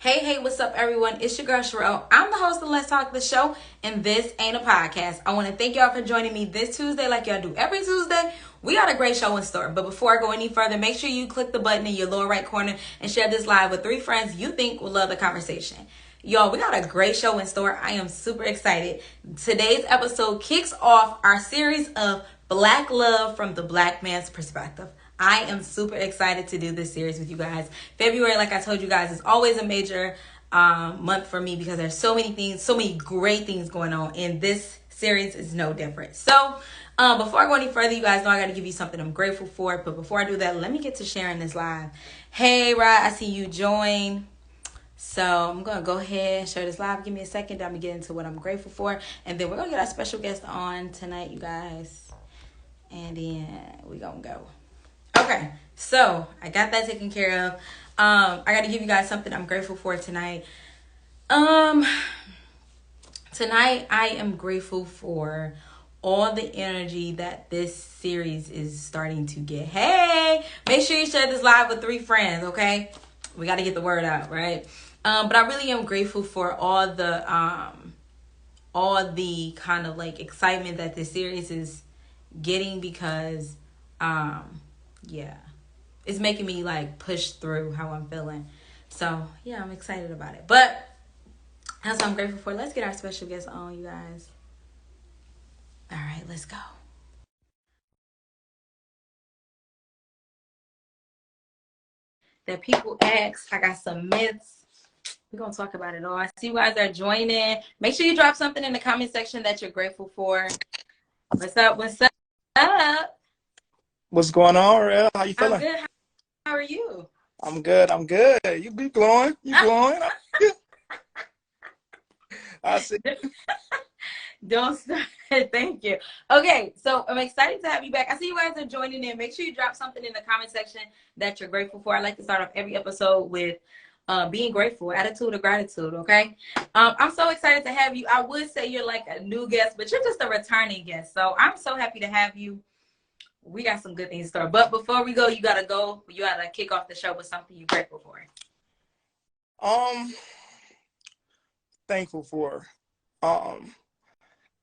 Hey, what's up, everyone? It's your girl, Sherelle. I'm the host of Let's Talk the Show, and this ain't a podcast. I want to thank y'all for joining me this Tuesday like y'all do every Tuesday. We got a great show in store, but before I go any further, make sure you click the button in your lower right corner and share this live with 3 friends you think will love the conversation. Y'all, we got a great show in store. I am super excited. Today's episode kicks off our series of Black Love from the Black Man's Perspective. I am super excited to do this series with you guys. February, like I told you guys, is always a major month for me because there's so many things, so many great things going on, and this series is no different. So before I go any further, you guys know I got to give you something I'm grateful for. But before I do that, let me get to sharing this live. Hey, Rod, I see you join. So I'm going to go ahead and share this live. Give me a second. I'm going to get into what I'm grateful for. And then we're going to get our special guest on tonight, you guys. And then we're going to go. Okay, so I got that taken care of. I got to give you guys something I'm grateful for tonight. Tonight I am grateful for all the energy that this series is starting to get. Hey, make sure you share this live with 3 friends, okay? We got to get the word out, right? But I really am grateful for all the kind of like excitement that this series is getting because yeah, it's making me like push through how I'm feeling. So yeah, I'm excited about it. But that's what I'm grateful for. Let's get our special guest on, you guys. All right, let's go. That people ask, I got some myths. We're gonna talk about it all. I see you guys are joining. Make sure you drop something in the comment section that you're grateful for. What's up? What's up? What's going on, Real? How you I'm feeling? good. How are you? I'm good. I'm good. You be glowing. You glowing. I see. Don't start. Thank you. Okay, so I'm excited to have you back. I see you guys are joining in. Make sure you drop something in the comment section that you're grateful for. I like to start off every episode with being grateful, attitude of gratitude. Okay, I'm so excited to have you. I would say you're like a new guest, but you're just a returning guest. So I'm so happy to have you. We got some good things to start. But before we go, you gotta go. You gotta kick off the show with something you're grateful for. Um, thankful for. I'm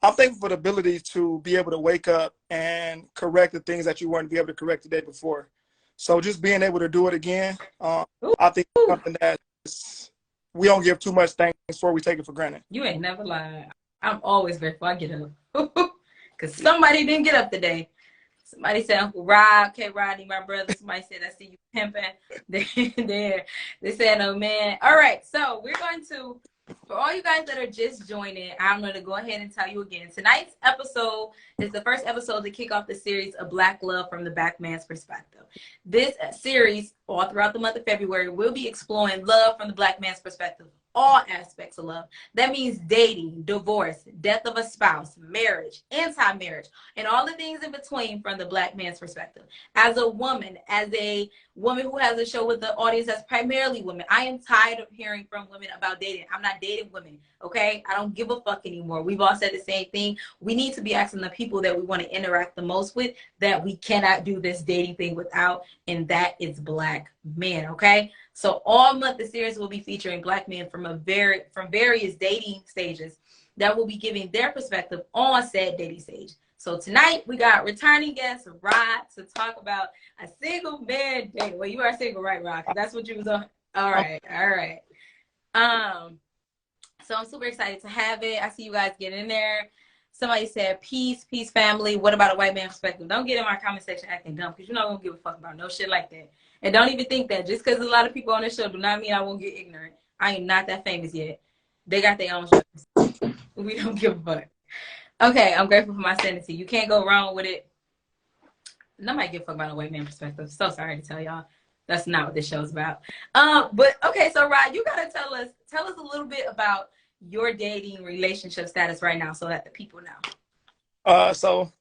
thankful for the ability to be able to wake up and correct the things that you weren't able to correct the day before. So just being able to do it again, I think it's something that we don't give too much thanks for. We take it for granted. You ain't never lied. I'm always grateful I get up. Because somebody didn't get up today. Somebody said Uncle Rob, K. Rodney, my brother. Somebody said, I see you pimping. They said, oh, man. All right, so we're going to, for all you guys that are just joining, I'm going to go ahead and tell you again. Tonight's episode is the first episode to kick off the series of Black Love from the Black Man's Perspective. This series, all throughout the month of February, will be exploring love from the Black man's perspective. All aspects of love. That means dating, divorce, death of a spouse, marriage, anti-marriage, and all the things in between from the Black man's perspective. As a woman who has a show with the audience that's primarily women, I am tired of hearing from women about dating. I'm not dating women, okay? I don't give a fuck anymore. We've all said the same thing. We need to be asking the people that we want to interact the most with that we cannot do this dating thing without, and that is Black men, okay? So all month the series will be featuring Black men from various dating stages that will be giving their perspective on said dating stage. So tonight we got returning guest Rod to talk about a single man dating. Well, you are single, right, Rod? Because that's what you was on. All right. So I'm super excited to have it. I see you guys get in there. Somebody said, peace, family. What about a white man perspective? Don't get in my comment section acting dumb because you're not going to give a fuck about no shit like that. And don't even think that just because a lot of people on this show do not mean I won't get ignorant. I am not that famous yet. They got their own shows. We don't give a fuck. Okay, I'm grateful for my sanity. You can't go wrong with it. Nobody give a fuck about a white man perspective. So sorry to tell y'all. That's not what this show's about. But okay, so Rod, you gotta tell us a little bit about your dating relationship status right now so that the people know. So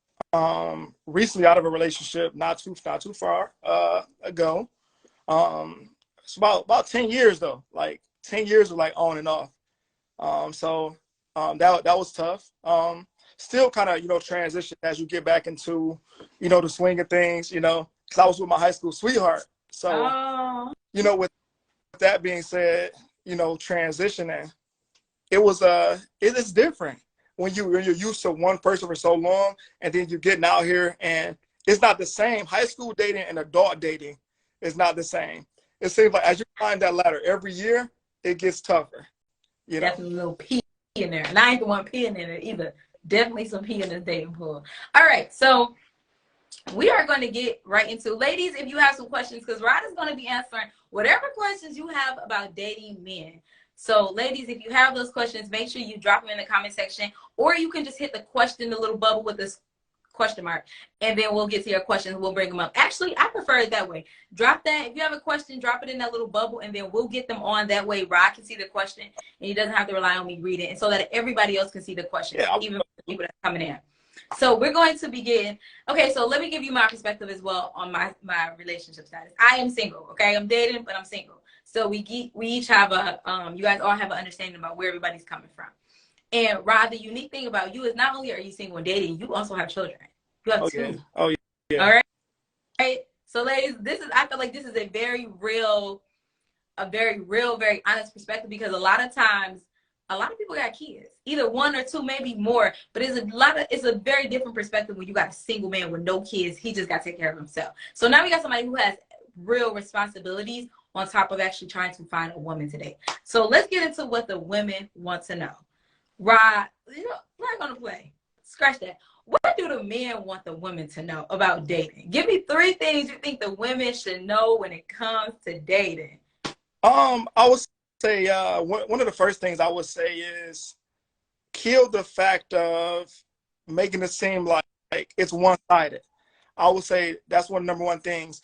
recently out of a relationship not too far ago. It's about 10 years though. Like 10 years of like on and off. That was tough. Still kind of, transition as you get back into, the swing of things, because I was with my high school sweetheart. So, with that being said, transitioning, it is different when you're used to one person for so long, and then you're getting out here, and it's not the same. High school dating and adult dating is not the same. It seems like as you climb that ladder every year, it gets tougher. Definitely a little pee in there, and I ain't the one peeing in it either. Definitely some pee in the dating pool. All right, so we are going to get right into, ladies, if you have some questions, because Rod is going to be answering whatever questions you have about dating men. So ladies, if you have those questions, make sure you drop them in the comment section, or you can just hit the question, the little bubble with this question mark, and then we'll get to your questions. We'll bring them up. Actually, I prefer it that way. Drop that. If you have a question, drop it in that little bubble, and then we'll get them on. That way Rod can see the question, and he doesn't have to rely on me reading, and so that everybody else can see the question, even people that are coming in. So we're going to begin. Okay, so let me give you my perspective as well on my relationship status. I am single, okay? I'm dating, but I'm single. So we each have you guys all have an understanding about where everybody's coming from. And Rod, the unique thing about you is not only are you single and dating, you also have children. You have two. Oh, yeah. All right? So ladies, I feel like this is a very real, very honest perspective, because a lot of times, a lot of people got kids, either one or two, maybe more, but it's a very different perspective when you got a single man with no kids. He just got to take care of himself. So now we got somebody who has real responsibilities on top of actually trying to find a woman today. So let's get into what the women want to know. Rod, I'm not gonna play. Scratch that. What do the men want the women to know about dating? Give me 3 things you think the women should know when it comes to dating. I would say one of the first things I would say is kill the fact of making it seem like it's one-sided. I would say that's one of the number one things.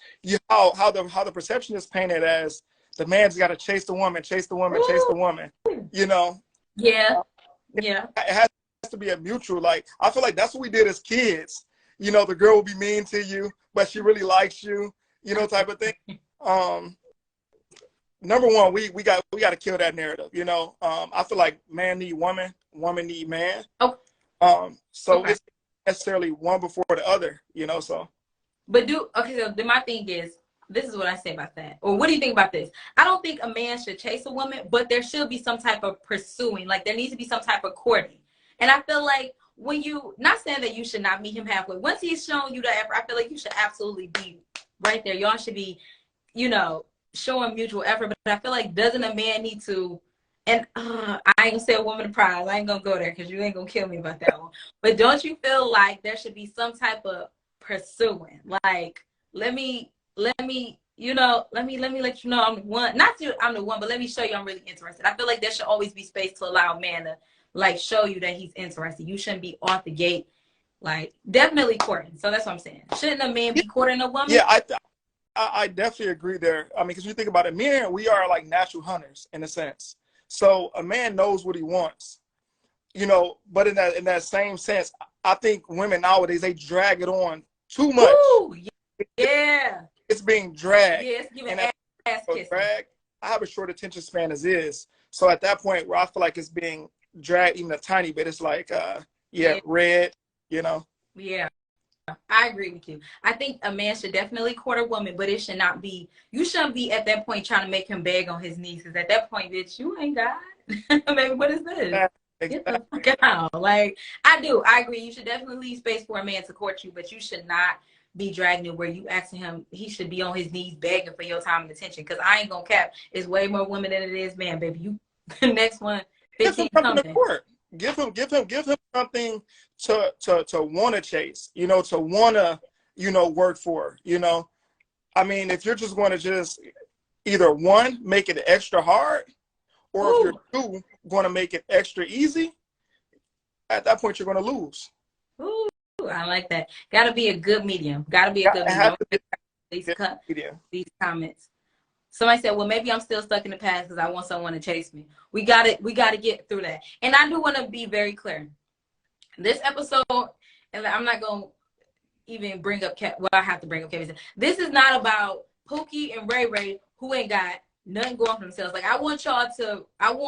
How the perception is painted as the man's got to chase the woman, chase the woman, chase the woman. Yeah. It has to be a mutual. Like, I feel like that's what we did as kids. The girl will be mean to you, but she really likes you. Type of thing. Number one, we got to kill that narrative. I feel like man need woman, woman need man. Oh. So it's necessarily one before the other. So. But so then my thing is, this is what I say about that. Or what do you think about this? I don't think a man should chase a woman, but there should be some type of pursuing. Like, there needs to be some type of courting. And I feel like not saying that you should not meet him halfway. Once he's shown you the effort, I feel like you should absolutely be right there. Y'all should be, showing mutual effort. But I feel like, doesn't a man need to, and I ain't gonna say a woman of pride. I ain't gonna go there because you ain't gonna kill me about that one. But don't you feel like there should be some type of pursuing? Like, let me let you know I'm the one. Not that I'm the one, but let me show you I'm really interested. I feel like there should always be space to allow a man to show you that he's interested. You shouldn't be off the gate, definitely courting. So that's what I'm saying. Shouldn't a man be courting a woman? Yeah, I definitely agree there. I mean, because you think about it, men, we are like natural hunters in a sense. So a man knows what he wants, but in that same sense, I think women nowadays, they drag it on too much. Ooh, yeah. It's being dragged. Yeah, it's giving ass kissing. Drag, I have a short attention span as is. So at that point where I feel like it's being dragged even a tiny bit, it's like, red, Yeah. I agree with you. I think a man should definitely court a woman, but it should not be, you shouldn't be at that point trying to make him beg on his knees. Because at that point, bitch, you ain't God. Maybe what is this? Get the fuck out. I agree. You should definitely leave space for a man to court you, but you should not be dragging it where you asking him, he should be on his knees begging for your time and attention. Because I ain't gonna cap, it's way more women than it is man, baby. You the next one, 15 something. Give him something to want to chase, to want to, work for, I mean, if you're just going to just either one, make it extra hard, or if you're two, going to make it extra easy, at that point, you're going to lose. Ooh, I like that. Got to be a good medium. Got to be a good medium. These comments. Somebody said, well, maybe I'm still stuck in the past because I want someone to chase me. We got to get through that. And I do want to be very clear. This episode, and I'm not going to even bring up Kevin. Well, I have to bring up Kevin. This is not about Pookie and Ray Ray, who ain't got nothing going for themselves. I want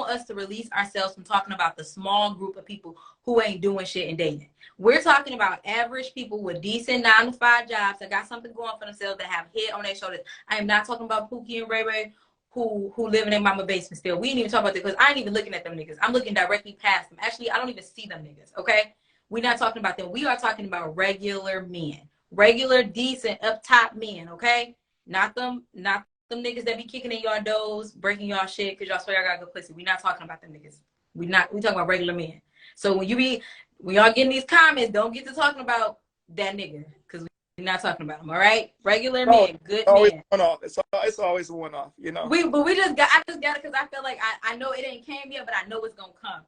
us to release ourselves from talking about the small group of people who ain't doing shit and dating. We're talking about average people with decent 9-to-5 jobs that got something going for themselves, that have head on their shoulders. I am not talking about Pookie and Ray Ray, who living in mama basement still. We ain't even talk about that because I ain't even looking at them niggas. I'm looking directly past them. Actually, I don't even see them niggas, okay? We're not talking about them. We are talking about regular men. Regular, decent, up top men, okay? Not them niggas that be kicking in y'all doors, breaking y'all shit because y'all swear y'all got good pussy. We not talking about them niggas. We talking about regular men. So when y'all getting these comments, don't get to talking about that nigga because we're not talking about them, all right? Regular men, good men. It's always a one-off, you know. I just got it because I feel like I know it ain't came yet, but I know it's gonna come.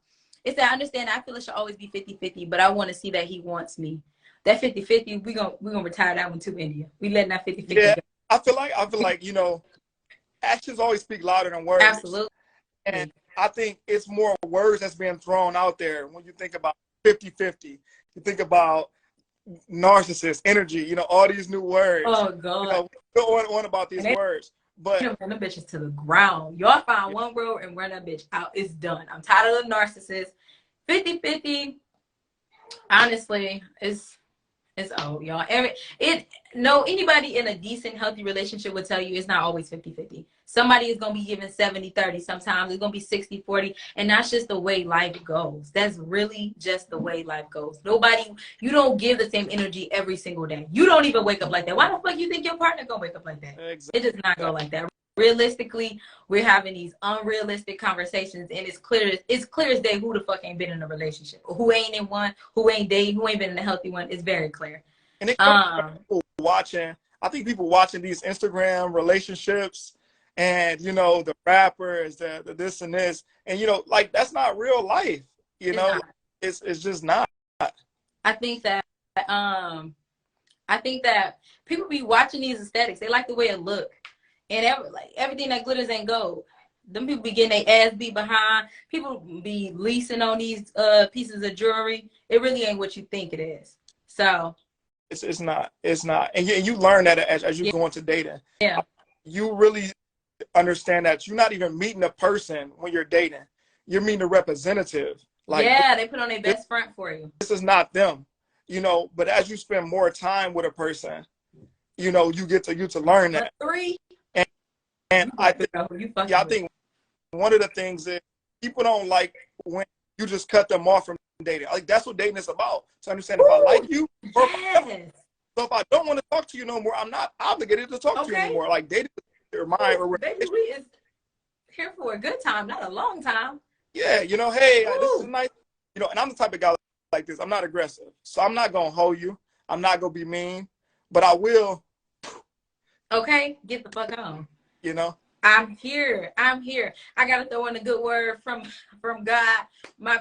It's that I understand I feel it should always be 50-50, but I want to see that he wants me. That 50-50, we gonna retire that one to India. We letting that 50-50 yeah, go. I feel like, you know, actions always speak louder than words. Absolutely. And I think it's more words that's being thrown out there when you think about 50-50. You think about narcissist, energy, you know, all these new words. Oh, God. You know, we go on about these words. But run them bitches to the ground. Y'all find one word and run that bitch out. It's done. I'm tired of the narcissist. 50-50, honestly, it's old, y'all. Anybody in a decent, healthy relationship would tell you it's not always 50-50. Somebody is going to be giving 70-30. Sometimes it's going to be 60-40. And that's just the way life goes. That's really just the way life goes. You don't give the same energy every single day. You don't even wake up like that. Why the fuck you think your partner going to wake up like that? Exactly. It does not go like that. Realistically, we're having these unrealistic conversations, and it's clear as day who the fuck ain't been in a relationship, or who ain't in one, who ain't dating, who ain't been in a healthy one. It's very clear. And it comes from people watching. I think people watching these Instagram relationships, and you know, the rappers, the this and this, and you know, like that's not real life. You know, it's just not. I think that people be watching these aesthetics. They like the way it look. And everything that glitters ain't gold. Them people be getting their ass beat behind. People be leasing on these pieces of jewelry. It really ain't what you think it is. So it's not. And you learn that as you go into dating. Yeah. You really understand that you're not even meeting a person when you're dating. You're meeting a representative. Like, yeah, they put on their best front for you. This is not them. You know, but as you spend more time with a person, you know, you get to learn that. And I think one of the things is people don't like when you just cut them off from dating. Like that's what dating is about. To understand if I like you, or so if I don't want to talk to you no more, I'm not obligated to talk to you anymore. Like dating is your mind or baby, we is here for a good time, not a long time. Yeah, you know, hey, this is nice. You know, and I'm the type of guy like this. I'm not aggressive, so I'm not gonna hold you. I'm not gonna be mean, but I will. Okay, get the fuck on. You know, I'm here. I gotta throw in a good word from God.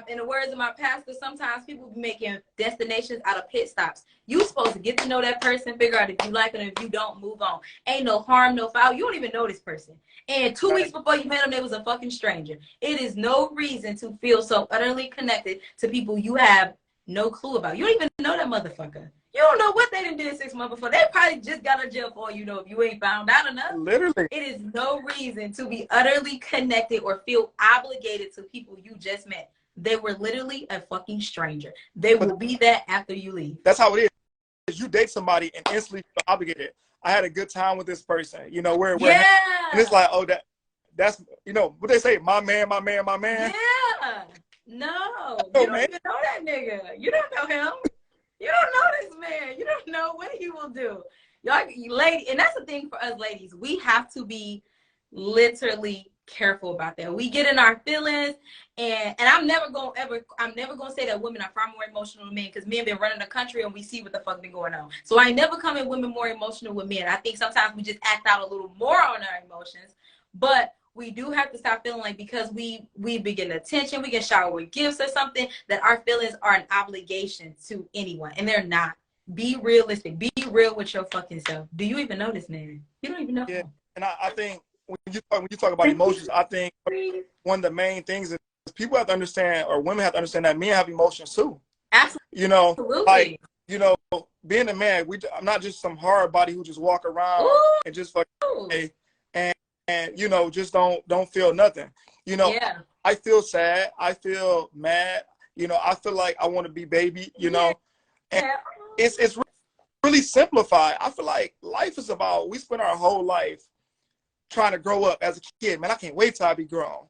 In the words of my pastor, sometimes people be making destinations out of pit stops. You supposed to get to know that person, figure out if you like it, and if you don't, move on. Ain't no harm, no foul. You don't even know this person. And 2 weeks before you met them, they was a fucking stranger. It is no reason to feel so utterly connected to people you have no clue about. You don't even know that motherfucker. You don't know what they done did 6 months before. They probably just got out of jail for, you know, if you ain't found out enough. Literally. It is no reason to be utterly connected or feel obligated to people you just met. They were literally a fucking stranger. They will be that after you leave. That's how it is. You date somebody and instantly feel obligated. I had a good time with this person. You know, and it's like, oh, that's, you know, what they say, my man. Yeah. No. You don't even know that nigga. You don't know him. You don't know this man. You don't know what he will do. Y'all, lady, and that's the thing for us ladies. We have to be literally careful about that. We get in our feelings, and I'm never gonna say that women are far more emotional than men, because men been running the country and we see what the fuck been going on. So I never come in women more emotional with men. I think sometimes we just act out a little more on our emotions, but we do have to stop feeling like because we begin attention, we get showered with gifts or something, that our feelings are an obligation to anyone, and they're not. Be realistic. Be real with your fucking self. Do you even know this man? You don't even know him. And I think when you talk about emotions, I think one of the main things is people have to understand, or women have to understand, that men have emotions too. Absolutely. You know, like, you know, being a man, I'm not just some hard body who just walk around and just fucking and you know, just don't feel nothing. You know, I feel sad. I feel mad. You know, I feel like I want to be baby. You know, and it's really simplified. I feel like life is about, we spend our whole life trying to grow up as a kid. Man, I can't wait till I be grown.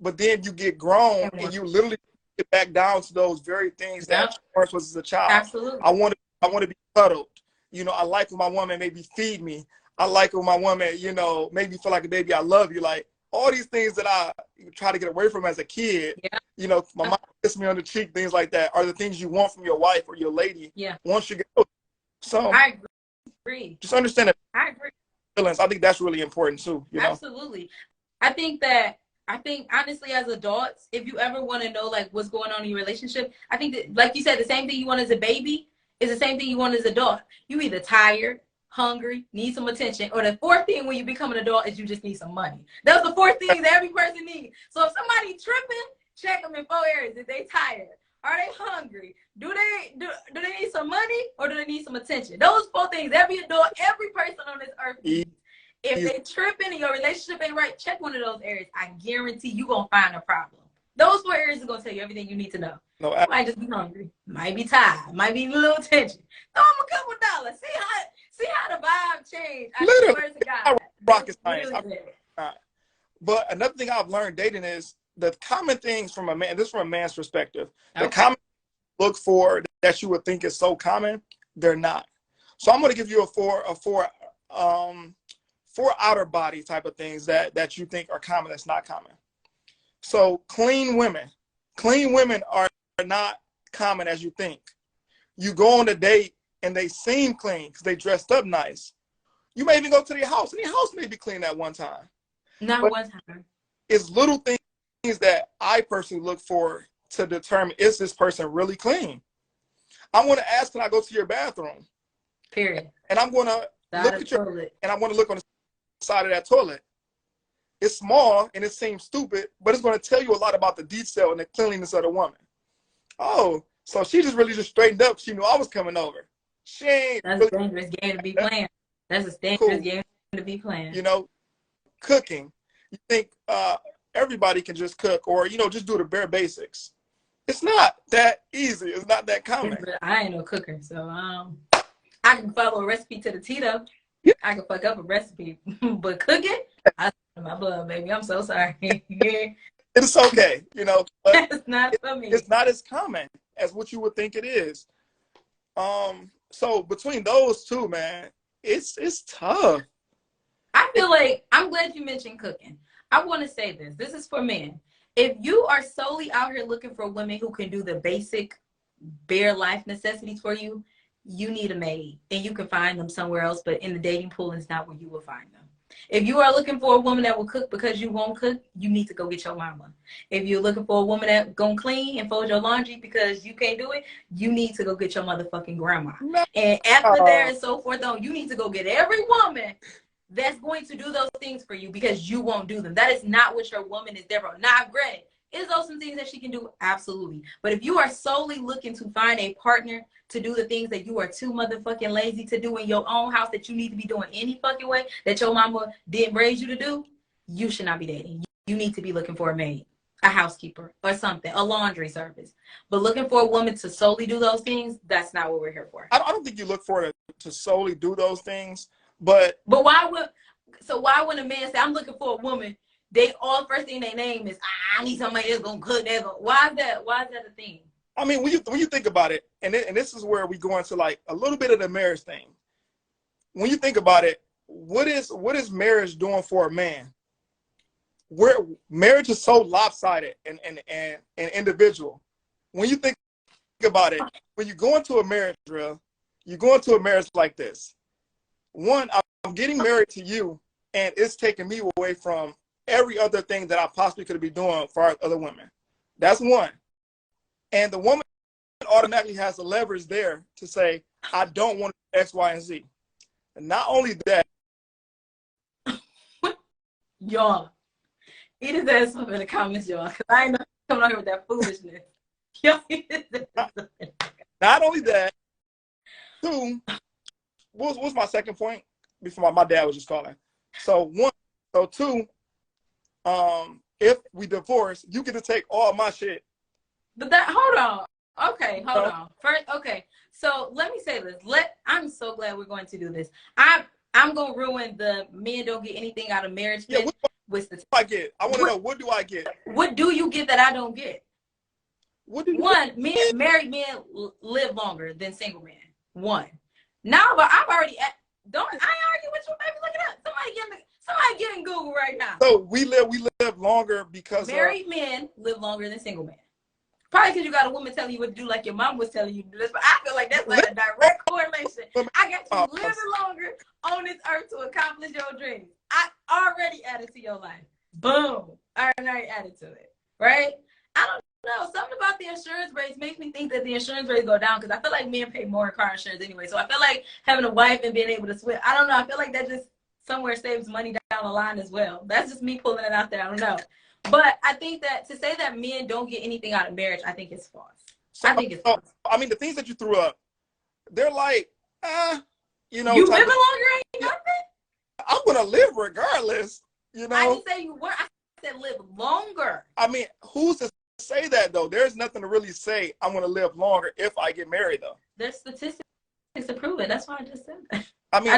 But then you get grown and you literally get back down to those very things that first was as a child. Absolutely. I want to be cuddled. You know, I like when my woman maybe feed me. I like when my woman, you know, make me feel like a baby. I love you. Like all these things that I try to get away from as a kid. Yeah. You know, my mom kissed me on the cheek, things like that, are the things you want from your wife or your lady. Yeah. Once you get older. So I agree. Just understand that. I agree. Feelings. I think that's really important too. You know? Absolutely. I think honestly, as adults, if you ever want to know like what's going on in your relationship, I think that, like you said, the same thing you want as a baby is the same thing you want as an adult. You either tired, hungry, need some attention, or the fourth thing when you become an adult is you just need some money. Those are the four things every person needs. So if somebody tripping, check them in 4 areas. If they tired, are they hungry? Do they need some money, or do they need some attention? Those 4 things every adult, every person on this earth needs. If they tripping and your relationship ain't right, check one of those areas. I guarantee you gonna find a problem. Those 4 areas are gonna tell you everything you need to know. No, might just be hungry, might be tired, might be a little attention. Throw them a couple dollars. See how the vibe change. Literally, God. Rocket science. But another thing I've learned dating is the common things from a man. This is from a man's perspective. Okay. The common look for that you would think is so common, they're not. So I'm going to give you four outer body type of things that you think are common that's not common. So clean women are not common as you think. You go on a date and they seem clean because they dressed up nice. You may even go to their house and their house may be clean at one time. Not one time. It's little things that I personally look for to determine, is this person really clean? I'm going to ask, can I go to your bathroom? Period. And I'm going to look at your toilet. And I want to look on the side of that toilet. It's small and it seems stupid, but it's going to tell you a lot about the detail and the cleanliness of the woman. Oh, so she just straightened up. She knew I was coming over. She ain't. That's really a dangerous game to be playing. That's a dangerous game to be playing. You know, cooking. You think everybody can just cook or, you know, just do the bare basics. It's not that easy. It's not that common. I ain't no cooker, so I can follow a recipe to the T though. Yeah. I can fuck up a recipe, but cooking, I my blood, baby. I'm so sorry. It's okay, you know. But it's not for me. It's not as common as what you would think it is. So between those two, man, it's tough. I feel like, I'm glad you mentioned cooking. I want to say this. This is for men. If you are solely out here looking for women who can do the basic bare life necessities for you, you need a maid, and you can find them somewhere else, but in the dating pool is not where you will find them. If you are looking for a woman that will cook because you won't cook, you need to go get your mama. If you're looking for a woman that gonna clean and fold your laundry because you can't do it, you need to go get your motherfucking grandma. And after there and so forth on, you need to go get every woman that's going to do those things for you because you won't do them. That is not what your woman is there for. Now, granted, is those some things that she can do? Absolutely. But if you are solely looking to find a partner to do the things that you are too motherfucking lazy to do in your own house that you need to be doing any fucking way that your mama didn't raise you to do, you should not be dating. You need to be looking for a maid, a housekeeper, or something, a laundry service. But looking for a woman to solely do those things, that's not what we're here for. I don't think you look for her to solely do those things, but why would a man say, I'm looking for a woman, they all first thing they name is, I need somebody that's gonna cook. Why is that a thing? I mean, when you think about it, and this is where we go into like a little bit of the marriage thing. When you think about it, what is marriage doing for a man? Where marriage is so lopsided and individual. When you think about it, when you go into a marriage, drill, you go into a marriage like this. One, I'm getting married to you, and it's taking me away from every other thing that I possibly could be doing for other women. That's one. And the woman automatically has the leverage there to say, I don't want X, Y, and Z. And not only that. Y'all, eat his ass up in the comments, y'all, because I ain't coming out here with that foolishness. Not only that, two, what was my second point? Before my dad was just calling. So two, if we divorce, you get to take all my shit. But hold on. Okay, hold on. First, okay. So let me say this. I'm so glad we're going to do this. I'm gonna ruin the men don't get anything out of marriage. Yeah, with the I get. I want to know, what do I get? What do you get that I don't get? What do you married men live longer than single men. One. Now, but I'm already at. Don't I argue with you, baby? Look it up. Somebody get in Google right now. So we live longer because married men live longer than single men. Probably because you got a woman telling you what to do, like your mom was telling you to do this. But I feel like that's like a direct correlation. I got you living longer on this earth to accomplish your dreams. I already added to your life. Boom. I already added to it. Right? I don't know. Something about the insurance rates makes me think that the insurance rates go down because I feel like men pay more in car insurance anyway. So I feel like having a wife and being able to switch, I don't know. I feel like that just somewhere saves money down the line as well. That's just me pulling it out there. I don't know. But I think that to say that men don't get anything out of marriage, I think it's false. I think it's false. I mean, the things that you threw up, they're like, you know. You living longer ain't nothing? I'm going to live regardless, you know. I didn't say you were. I said live longer. I mean, who's to say that, though? There's nothing to really say I'm going to live longer if I get married, though. There's statistics to prove it. That's why I just said that. I mean,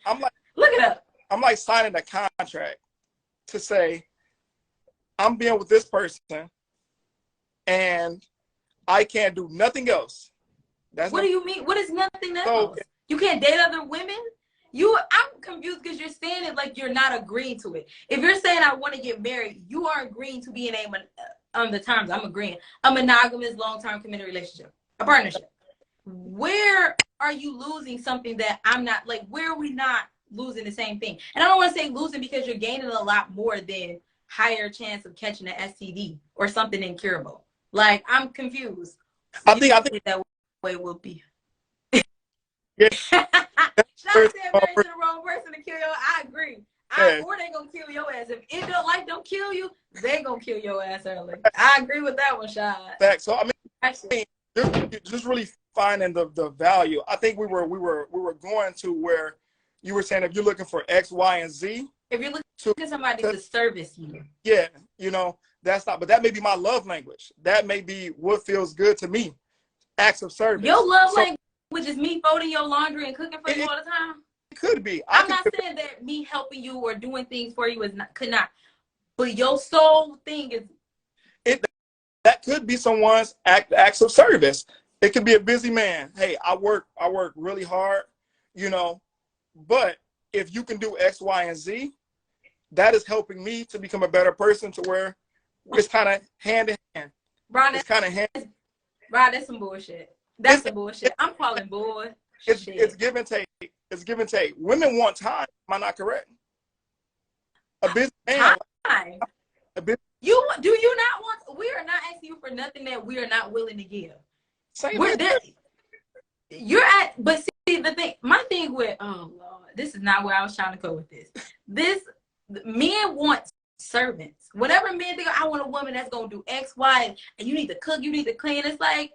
I'm like, look it up. I'm like signing a contract to say I'm being with this person and I can't do nothing else. What do you mean? What is nothing else? You can't date other women? I'm confused because you're saying it like you're not agreeing to it. If you're saying I want to get married, you are agreeing to be in on the terms. I'm agreeing. A monogamous, long-term committed relationship, a partnership. Where are you losing something that I'm not? Like, where are we not losing the same thing? And I don't want to say losing because you're gaining a lot more than higher chance of catching an STD or something incurable. Like, I'm confused. I think that way will be. Yeah. Shout out to married to the wrong person to kill you. I agree. Or they gonna kill your ass. If it don't kill you, they gonna kill your ass early. I agree with that one, Shad. Fact. So I mean, you're just really finding the value. I think we were going to where you were saying if you're looking for X, Y, and Z. If you're looking for somebody to service you. Yeah, you know, that's not, but that may be my love language. That may be what feels good to me. Acts of service. Your love language is me folding your laundry and cooking for you all the time. It could be. I'm not saying that me helping you or doing things for you could not. But your soul thing is that could be someone's acts of service. It could be a busy man. Hey, I work really hard, you know, but if you can do X, Y, and Z, that is helping me to become a better person to where it's kind of hand in hand. Ron, it's kind of hand. Ron, that's some bullshit. That's some bullshit. I'm calling bullshit. It's give and take. It's give and take. Women want time. Am I not correct? A busy man. Time. Do you not want? We are not asking you for nothing that we are not willing to give. You're at, but see the thing. My thing with oh Lord, this is not where I was trying to go with this. Men want servants. Whatever men think, I want a woman that's gonna do X, Y, and you need to cook, you need to clean. It's like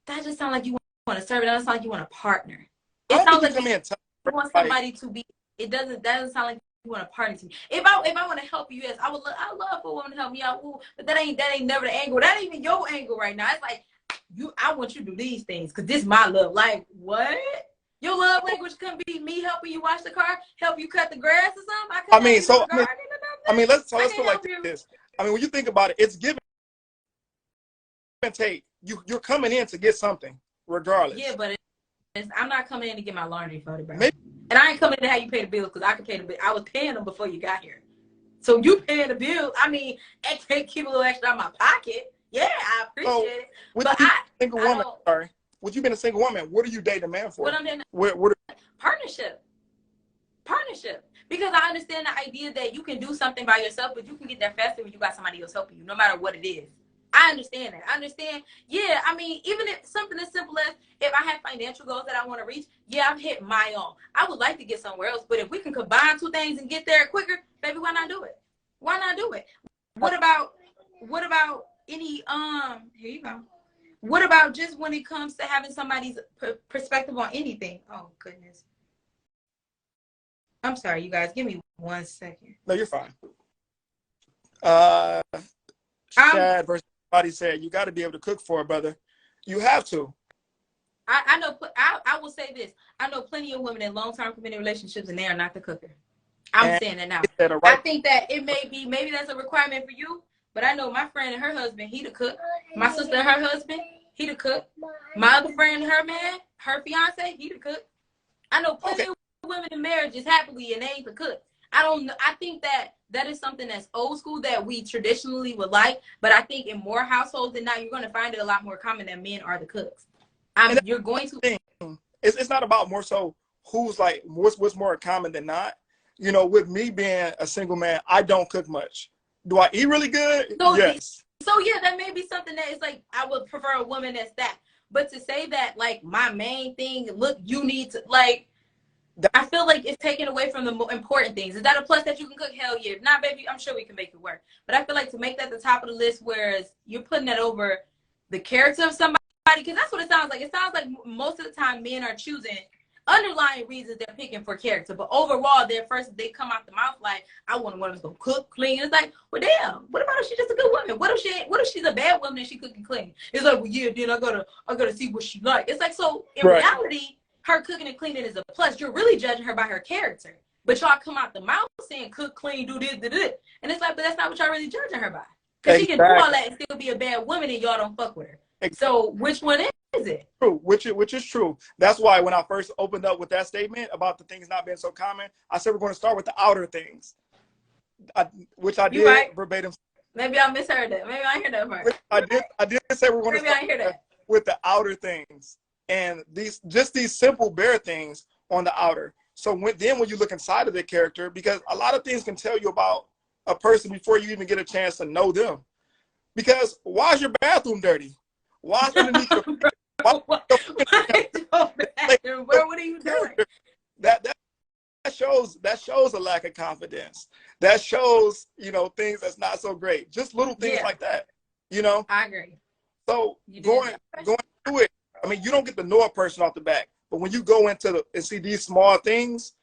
that just sounds like you want a servant. That doesn't sound like you want a partner. It sounds like you want somebody to be. That doesn't sound like you want a partner to me. If I want to help you, yes, I would. I love for a woman to help me out. Ooh, but that ain't never the angle. That ain't even your angle right now. It's like I want you to do these things because this is my love. Like what? Your love language couldn't be me helping you wash the car, help you cut the grass or something. Let's put it like this. I mean, when you think about it, it's give and take. You're coming in to get something, regardless. Yeah, but I'm not coming in to get my laundry folded, bro. And I ain't coming in to have you pay the bills because I can pay the bill. I was paying them before you got here. So you paying the bill. I mean, it keep a little extra out of my pocket. Yeah, I appreciate it. But single woman, sorry. Would you been a single woman? What are you dating a man for? What I'm doing? Partnership. Because I understand the idea that you can do something by yourself, but you can get there faster when you got somebody else helping you, no matter what it is. I understand that. I understand. Yeah, I mean, even if something as simple as if I have financial goals that I want to reach, yeah, I've hit my own. I would like to get somewhere else, but if we can combine two things and get there quicker, baby, why not do it? Why not do it? What about any here you go. What about just when it comes to having somebody's perspective on anything? Oh goodness. I'm sorry, you guys. Give me 1 second. No, you're fine. Shad versus somebody said you got to be able to cook for a brother. You have to. I know. I will say this. I know plenty of women in long-term committed relationships, and they are not the cooker. I'm saying that now. I think that it maybe that's a requirement for you, but I know my friend and her husband, he the cook. My sister and her husband, he the cook. My other friend and her man, her fiance, he the cook. I know plenty of women in marriages happily, and they ain't the cook. I don't know. I think that is something that's old school that we traditionally would like, but I think in more households than not, you're going to find it a lot more common that men are the cooks. You're going to. It's not about more so who's like what's more common than not. You know, with me being a single man, I don't cook much. Do I eat really good? Yes. So yeah, that may be something that is like I would prefer a woman that's that. But to say that like my main thing, look, you need to like. I feel like it's taken away from the more important things. Is that a plus that you can cook? Hell yeah. If not, baby, I'm sure we can make it work. But I feel like to make that the top of the list, whereas you're putting that over the character of somebody, because that's what it sounds like. It sounds like most of the time men are choosing underlying reasons they're picking for character. But overall, they come out the mouth like, I want a woman who's going to cook, clean. It's like, well, damn, what about if she's just a good woman? What if she's a bad woman and she cook and clean? It's like, well, yeah, then I gotta see what she like. It's like, so in reality, her cooking and cleaning is a plus. You're really judging her by her character. But y'all come out the mouth saying cook, clean, do this, do this. And it's like, but that's not what y'all really judging her by. Because she can do all that and still be a bad woman and y'all don't fuck with her. So which one is it? True, which is true. That's why when I first opened up with that statement about the things not being so common, I said we're going to start with the outer things, which I did verbatim. Maybe I misheard that. Maybe I hear that part. I did say we're going to start with the outer things. And these simple bare things on the outer. So when you look inside of their character, because a lot of things can tell you about a person before you even get a chance to know them. Because why is your bathroom dirty? Why is underneath your what are you doing? That shows a lack of confidence. That shows, things that's not so great. Just little things like that. I agree. So going through it. I mean, you don't get to know a person off the back, but when you go into and see these small things,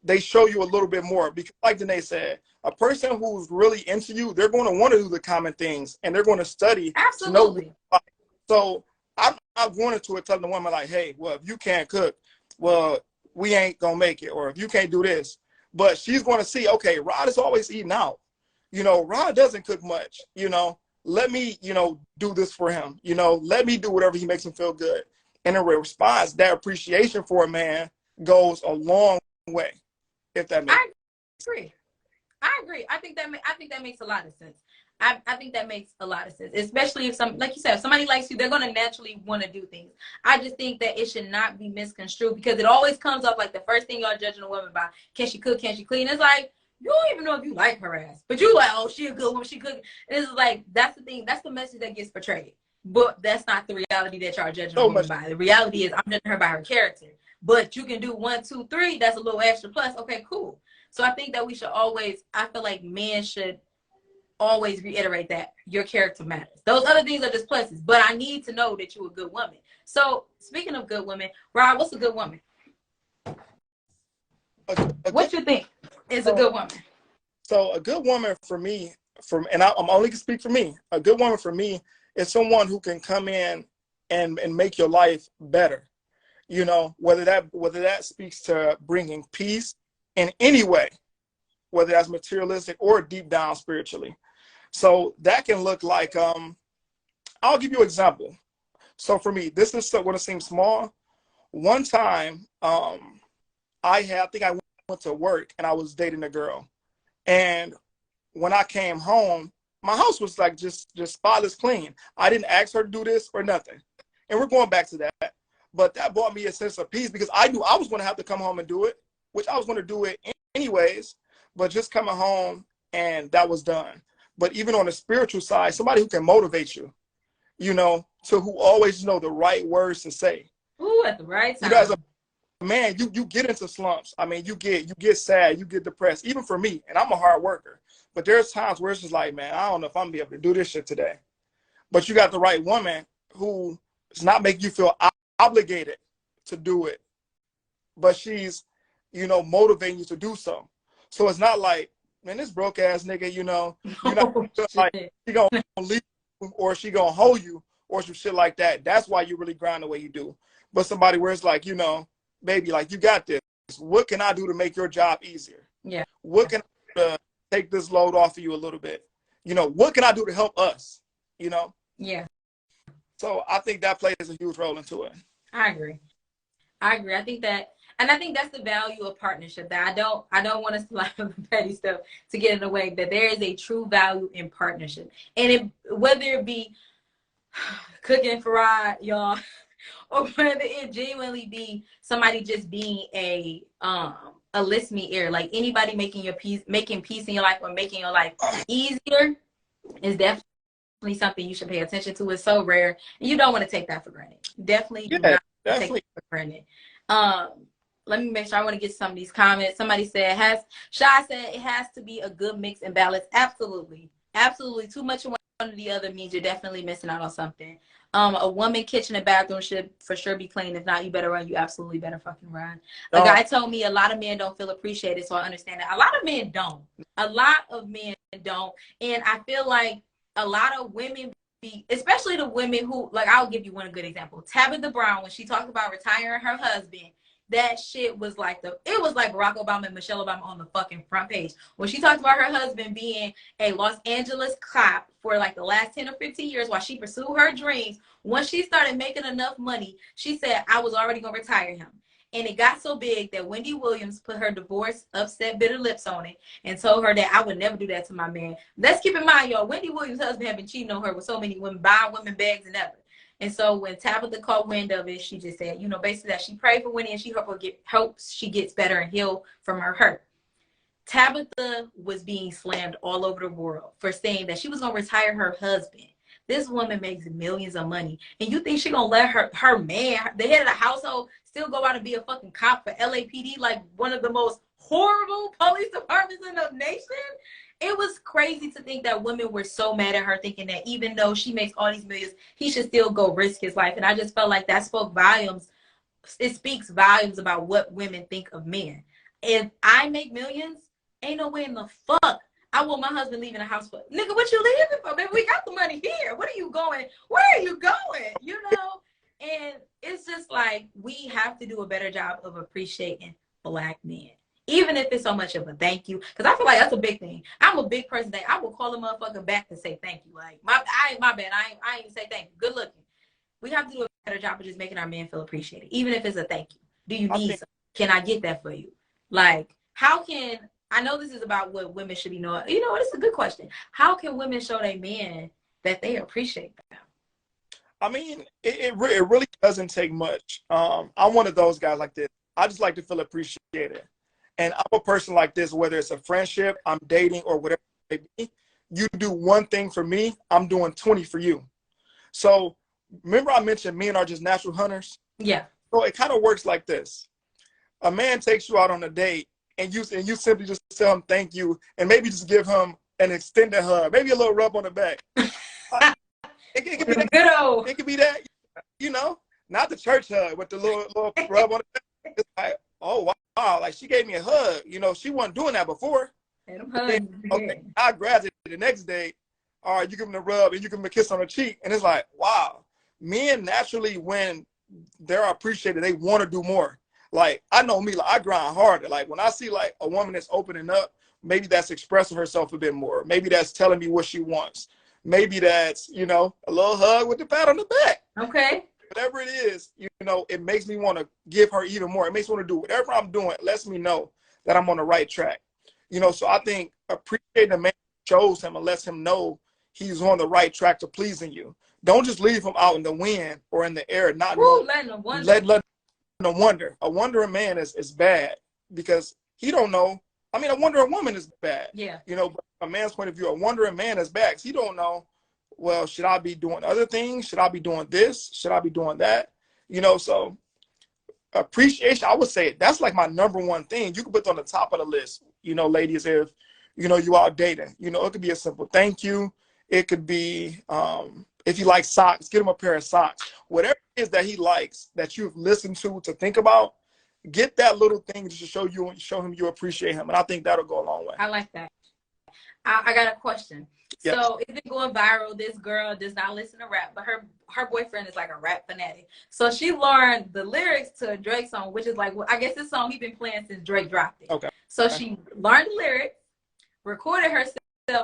they show you a little bit more. Because like Danae said, a person who's really into you, they're going to want to do the common things, and they're going to study. Absolutely. To know. So I'm not going into it telling the woman like, hey, well, if you can't cook, well, we ain't going to make it. Or if you can't do this. But she's going to see, okay, Rod is always eating out. Rod doesn't cook much, Let me, do this for him. Let me do whatever he makes him feel good. And in response, that appreciation for a man goes a long way. If that makes sense. I agree. I think that makes a lot of sense. I think that makes a lot of sense, especially if like you said, if somebody likes you, they're going to naturally want to do things. I just think that it should not be misconstrued because it always comes up like the first thing y'all judging a woman by, can she cook, can she clean? It's like, you don't even know if you like her ass, but you like, oh, she a good woman, she cook. And it's like, that's the thing, that's the message that gets portrayed. But that's not the reality that y'all judging a woman by. The reality is I'm judging her by her character. But you can do 1, 2, 3, that's a little extra plus. Okay, cool. So I think that we should always, I feel like men should always reiterate that your character matters. Those other things are just pluses, but I need to know that you're a good woman. So speaking of good women, Rod, what's a good woman? What you think is a good woman? So a good woman for me, and I'm only gonna speak for me. A good woman for me is someone who can come in and make your life better. Whether that speaks to bringing peace in any way, whether that's materialistic or deep down spiritually. So that can look like, I'll give you an example. So for me, this is going to seem small. One time, I think I went to work and I was dating a girl. And when I came home, my house was like just spotless clean. I didn't ask her to do this or nothing. And we're going back to that. But that brought me a sense of peace because I knew I was going to have to come home and do it, which I was going to do it anyways, but just coming home and that was done. But even on the spiritual side, somebody who can motivate you, to who always know the right words to say. Ooh, at the right time. As a man, you get into slumps. I mean, you get sad, you get depressed, even for me, and I'm a hard worker. But there's times where it's just like, man, I don't know if I'm going to be able to do this shit today. But you got the right woman who is not making you feel obligated to do it, but she's, motivating you to do so. So it's not like, man, this broke ass nigga, you're not like she gonna leave you or she gonna hold you or some shit like that. That's why you really grind the way you do. but somebody where it's like, you know, baby, like, you got this. What can I do to make your job easier? Yeah. What can I do to take this load off of you a little bit? You know, what can I do to help us? You know? Yeah. So I think that plays a huge role into it. I agree. I think that, and I think that's the value of partnership. That I don't want us to like the petty stuff to get in the way. That there is a true value in partnership, and whether it be cooking Farad, y'all, or whether it genuinely be somebody just being a listening ear, like anybody making peace in your life or making your life easier is definitely something you should pay attention to. It's so rare, and you don't want to take that for granted. Definitely, do not take that for granted. Let me make sure. I want to get some of these comments. Somebody said, Shy said it has to be a good mix and balance. Absolutely. Absolutely. Too much of one or the other means you're definitely missing out on something. A woman kitchen and bathroom should for sure be clean. If not, you better run. You absolutely better fucking run. A guy told me a lot of men don't feel appreciated, so I understand that. A lot of men don't. A lot of men don't. And I feel like a lot of women, especially the women who, like, I'll give you one good example. Tabitha Brown, when she talked about retiring her husband, that shit was like it was like Barack Obama and Michelle Obama on the fucking front page. When she talked about her husband being a Los Angeles cop for like the last 10 or 15 years while she pursued her dreams, once she started making enough money, she said, I was already going to retire him. And it got so big that Wendy Williams put her divorce, upset, bitter lips on it and told her that I would never do that to my man. Let's keep in mind, y'all, Wendy Williams' husband had been cheating on her with so many women, buying women bags and everything. And so when Tabitha caught wind of it, she just said, you know, basically that she prayed for Wendy and she hopes she gets better and heal from her hurt. Tabitha was being slammed all over the world for saying that she was going to retire her husband. This woman makes millions of money. And you think she going to let her man, the head of the household, still go out and be a fucking cop for LAPD, like one of the most horrible police departments in the nation? It was crazy to think that women were so mad at her, thinking that even though she makes all these millions, he should still go risk his life. And I just felt like that spoke volumes. It speaks volumes about what women think of men. If I make millions, ain't no way in the fuck I want my husband leaving the house for. Nigga, what you leaving for? Baby, we got the money here. What are you going? Where are you going? You know? And it's just like we have to do a better job of appreciating Black men. Even if it's so much of a thank you, because I feel like that's a big thing. I'm a big person that I will call a motherfucker back to say thank you. Like my bad. I ain't say thank you. Good looking. We have to do a better job of just making our men feel appreciated, even if it's a thank you. Do you need something? Can I get that for you? Like, how can I know this is about what women should be knowing? You know what? It's a good question. How can women show their men that they appreciate them? I mean, it really doesn't take much. I'm one of those guys like this. I just like to feel appreciated. And I'm a person like this, whether it's a friendship, I'm dating, or whatever it may be. You do one thing for me, I'm doing 20 for you. So remember I mentioned men are just natural hunters? Yeah. So it kind of works like this. A man takes you out on a date, and you simply just tell him thank you, and maybe just give him an extended hug, maybe a little rub on the back. It could be that. Good old. It could be that, you know, not the church hug, but the little rub on the back. It's like, oh wow, like she gave me a hug. You know, she wasn't doing that before. Then, okay, I grabbed it the next day. All right, you give them a rub and you give them a kiss on the cheek, and it's like, wow. Men naturally, when they're appreciated, they want to do more. Like, I know me, like, I grind harder. Like, when I see like a woman that's opening up, maybe that's expressing herself a bit more. Maybe that's telling me what she wants. Maybe that's, you know, a little hug with the pat on the back. Okay. Whatever it is, you know, it makes me want to give her even more. It makes me want to do whatever I'm doing. It lets me know that I'm on the right track. You know, so I think appreciating a man shows him and lets him know he's on the right track to pleasing you. Don't just leave him out in the wind or in the air, not letting him wonder. Let him wonder. A wandering man is bad because he don't know. I mean, a wandering woman is bad. Yeah. You know, but from a man's point of view, a wandering man is bad because he don't know, well, should I be doing other things? Should I be doing this? Should I be doing that? You know, so appreciation, I would say that's like my number one thing. You can put on the top of the list, you know, ladies, if, you know, you out dating. You know, it could be a simple thank you. It could be, if you like socks, get him a pair of socks. Whatever it is that he likes that you've listened to think about, get that little thing to show him you appreciate him. And I think that'll go a long way. I like that. I got a question. Yes. So it's been going viral. This girl does not listen to rap, but her boyfriend is like a rap fanatic. So she learned the lyrics to a Drake song, which is like, I guess this song he's been playing since Drake dropped it. Okay. So she learned the lyrics, recorded herself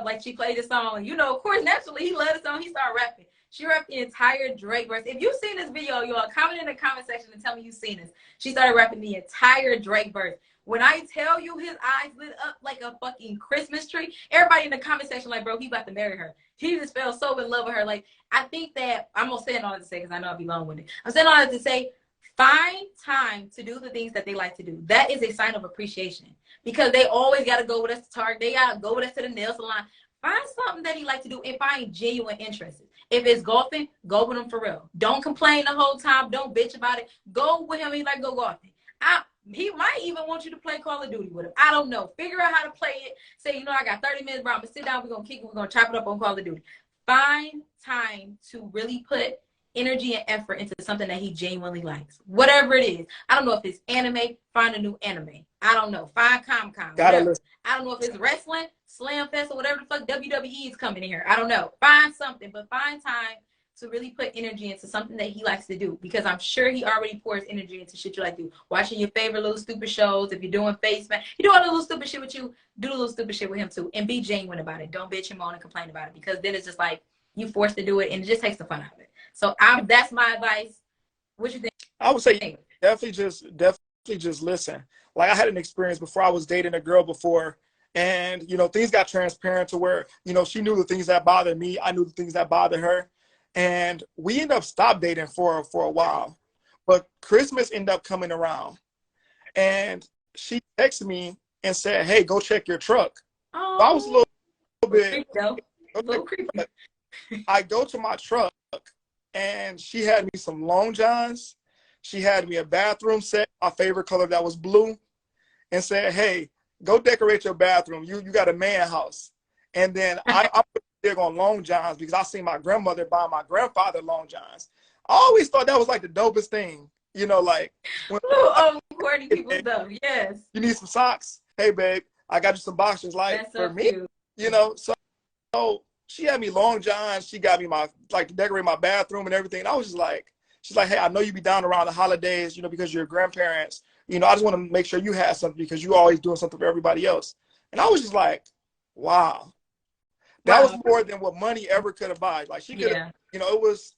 like she played the song. You know, of course, naturally he loved the song. He started rapping. She rapped the entire Drake verse. If you've seen this video, y'all comment in the comment section and tell me you've seen this. She started rapping the entire Drake verse. When I tell you his eyes lit up like a fucking Christmas tree, everybody in the comment section like, bro, he about to marry her. He just fell so in love with her. Like, I think that, I'm going to say it all to say, because I know I'll be long-winded. I'm saying all that to say, find time to do the things that they like to do. That is a sign of appreciation. Because they always got to go with us to Target. They got to go with us to the nail salon. Find something that he likes to do and find genuine interest. If it's golfing, go with him for real. Don't complain the whole time. Don't bitch about it. Go with him. He like, go golfing. He might even want you to play Call of Duty with him. I don't know. Figure out how to play it. Say, you know, I got 30 minutes, bro. I'm going to sit down. We're going to kick it. We're going to chop it up on Call of Duty. Find time to really put energy and effort into something that he genuinely likes. Whatever it is. I don't know if it's anime. Find a new anime. I don't know. Find Comic-Con. I don't know if it's wrestling, Slam Fest, or whatever the fuck WWE is coming in here. I don't know. Find something. But find time to really put energy into something that he likes to do, because I'm sure he already pours energy into shit you like to do. Watching your favorite little stupid shows. If you're doing face man, you do all the little stupid shit with you, do the little stupid shit with him too, and be genuine about it. Don't bitch and moan and complain about it, because then it's just like you forced to do it and it just takes the fun out of it. So that's my advice. What you think? I would say definitely just listen. Like, I had an experience before. I was dating a girl before, and you know, things got transparent to where, you know, she knew the things that bothered me, I knew the things that bothered her. And we ended up stopped dating for a while, but Christmas ended up coming around, and she texted me and said, "Hey, go check your truck." Oh, So I was a little creepy. I go to my truck, and she had me some long johns. She had me a bathroom set, my favorite color, that was blue, and said, "Hey, go decorate your bathroom. You got a man house." And then I big on long johns because I seen my grandmother buy my grandfather long johns. I always thought that was like the dopest thing, you know, like when corny people stuff. Yes. You need some socks? Hey babe, I got you some boxers. Like, that's for me, cute. You know. So she had me long johns. She got me my, like, to decorate my bathroom and everything. And I was just like, she's like, "Hey, I know you be down around the holidays, you know, because you're grandparents. You know, I just want to make sure you have something because you always doing something for everybody else." And I was just like, wow. That was more than what money ever could have bought. Like, she could have, you know, it was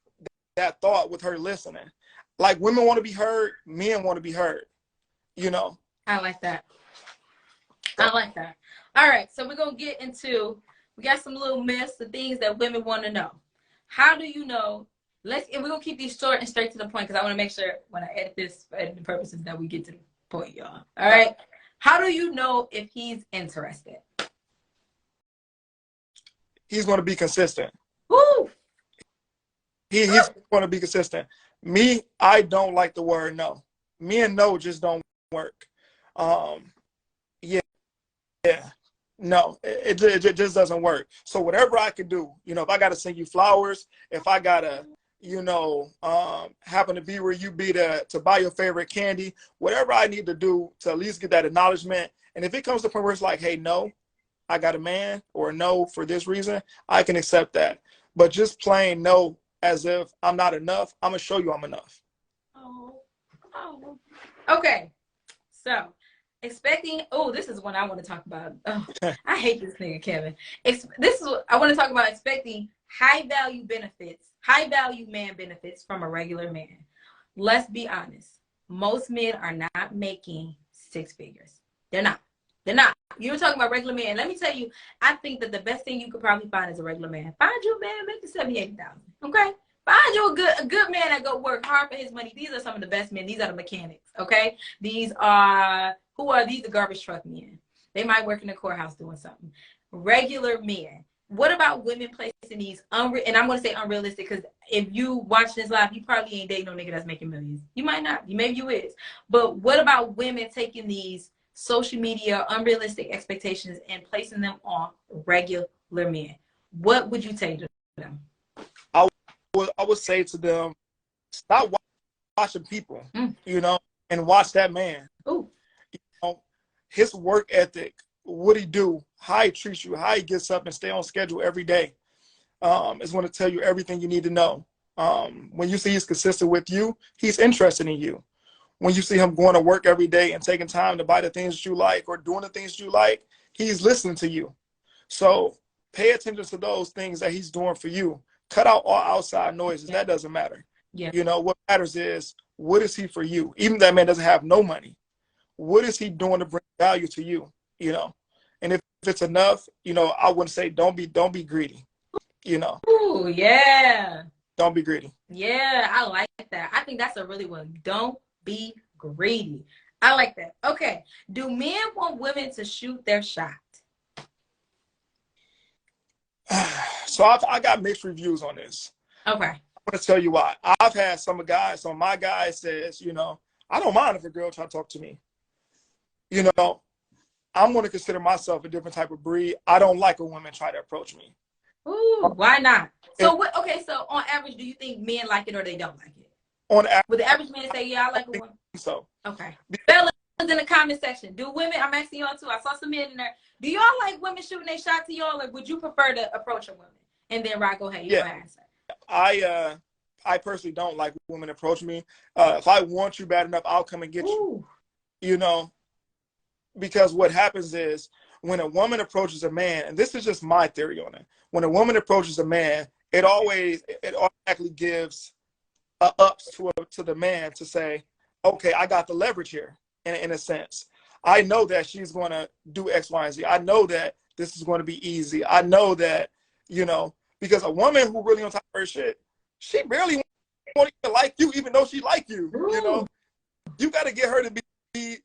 that thought with her listening. Like, women want to be heard, men want to be heard, you know. I like that. I like that. All right, so we're going to get into, we got some little myths, the things that women want to know. How do you know? And we're going to keep these short and straight to the point, because I want to make sure when I edit this for editing purposes that we get to the point, y'all. All right? How do you know if he's interested? He's going to be consistent. Woo! He's going to be consistent. Me, I don't like the word no. Me and no just don't work. No, it just doesn't work. So whatever I can do, you know, if I got to send you flowers, if I got to, you know, happen to be where you be to buy your favorite candy, whatever I need to do to at least get that acknowledgement. And if it comes to the point where it's like, "Hey, no, I got a man," or "No, for this reason," I can accept that. But just plain no, as if I'm not enough, I'm going to show you I'm enough. Oh. Okay. So, expecting, this is one I want to talk about. Oh, I hate this nigga, Kevin. This is what I want to talk about, expecting high value man benefits from a regular man. Let's be honest. Most men are not making six figures. They're not. You were talking about regular man. Let me tell you, I think that the best thing you could probably find is a regular man. Find you a man making $78,000. Okay? Find you a good man that go work hard for his money. These are some of the best men. These are the mechanics. Okay? These are the garbage truck men. They might work in the courthouse doing something. Regular men. What about women placing these and I'm going to say unrealistic, because if you watch this live, you probably ain't dating no nigga that's making millions. You might not. Maybe you is. But what about women taking these social media unrealistic expectations and placing them on regular men? What would you say to them? I would say to them, stop watching people, you know, and watch that man. Ooh. You know, his work ethic what he do, how he treats you, how he gets up and stay on schedule every day. Is going to tell you everything you need to know. When you see he's consistent with you, he's interested in you. When you see him going to work every day and taking time to buy the things that you like or doing the things you like, he's listening to you. So pay attention to those things that he's doing for you. Cut out all outside noises. That doesn't matter. Yeah. You know, what matters is, what is he for you? Even that man doesn't have no money. What is he doing to bring value to you? You know, and if it's enough, you know, I wouldn't say don't be greedy. You know. Ooh, yeah. Don't be greedy. Yeah, I like that. I think that's a really one. Don't be greedy. I like that. Okay. Do men want women to shoot their shot? So I got mixed reviews on this. Okay. I'm going to tell you why. I've had some guys, so my guy says, you know, I don't mind if a girl try to talk to me. You know, I'm going to consider myself a different type of breed. I don't like a woman try to approach me. Ooh, why not? So what? Okay, so on average, do you think men like it or they don't like it? On average, would the average man say, "Yeah, I like a woman"? So okay, fellas in the comment section, do women? I'm asking y'all too. I saw some men in there. Do y'all like women shooting their shot to y'all, or would you prefer to approach a woman? And then Rod, go ahead. You answer. I personally don't like women approach me. If I want you bad enough, I'll come and get you. You know, because what happens is, when a woman approaches a man, and this is just my theory on it, when a woman approaches a man, it automatically gives a ups to the man to say, okay, I got the leverage here, in a sense. I know that she's going to do X, Y, and Z. I know that this is going to be easy. I know that, you know, because a woman who really on top of her shit, she barely won't even like you, even though she like you. Ooh. You know, you got to get her to be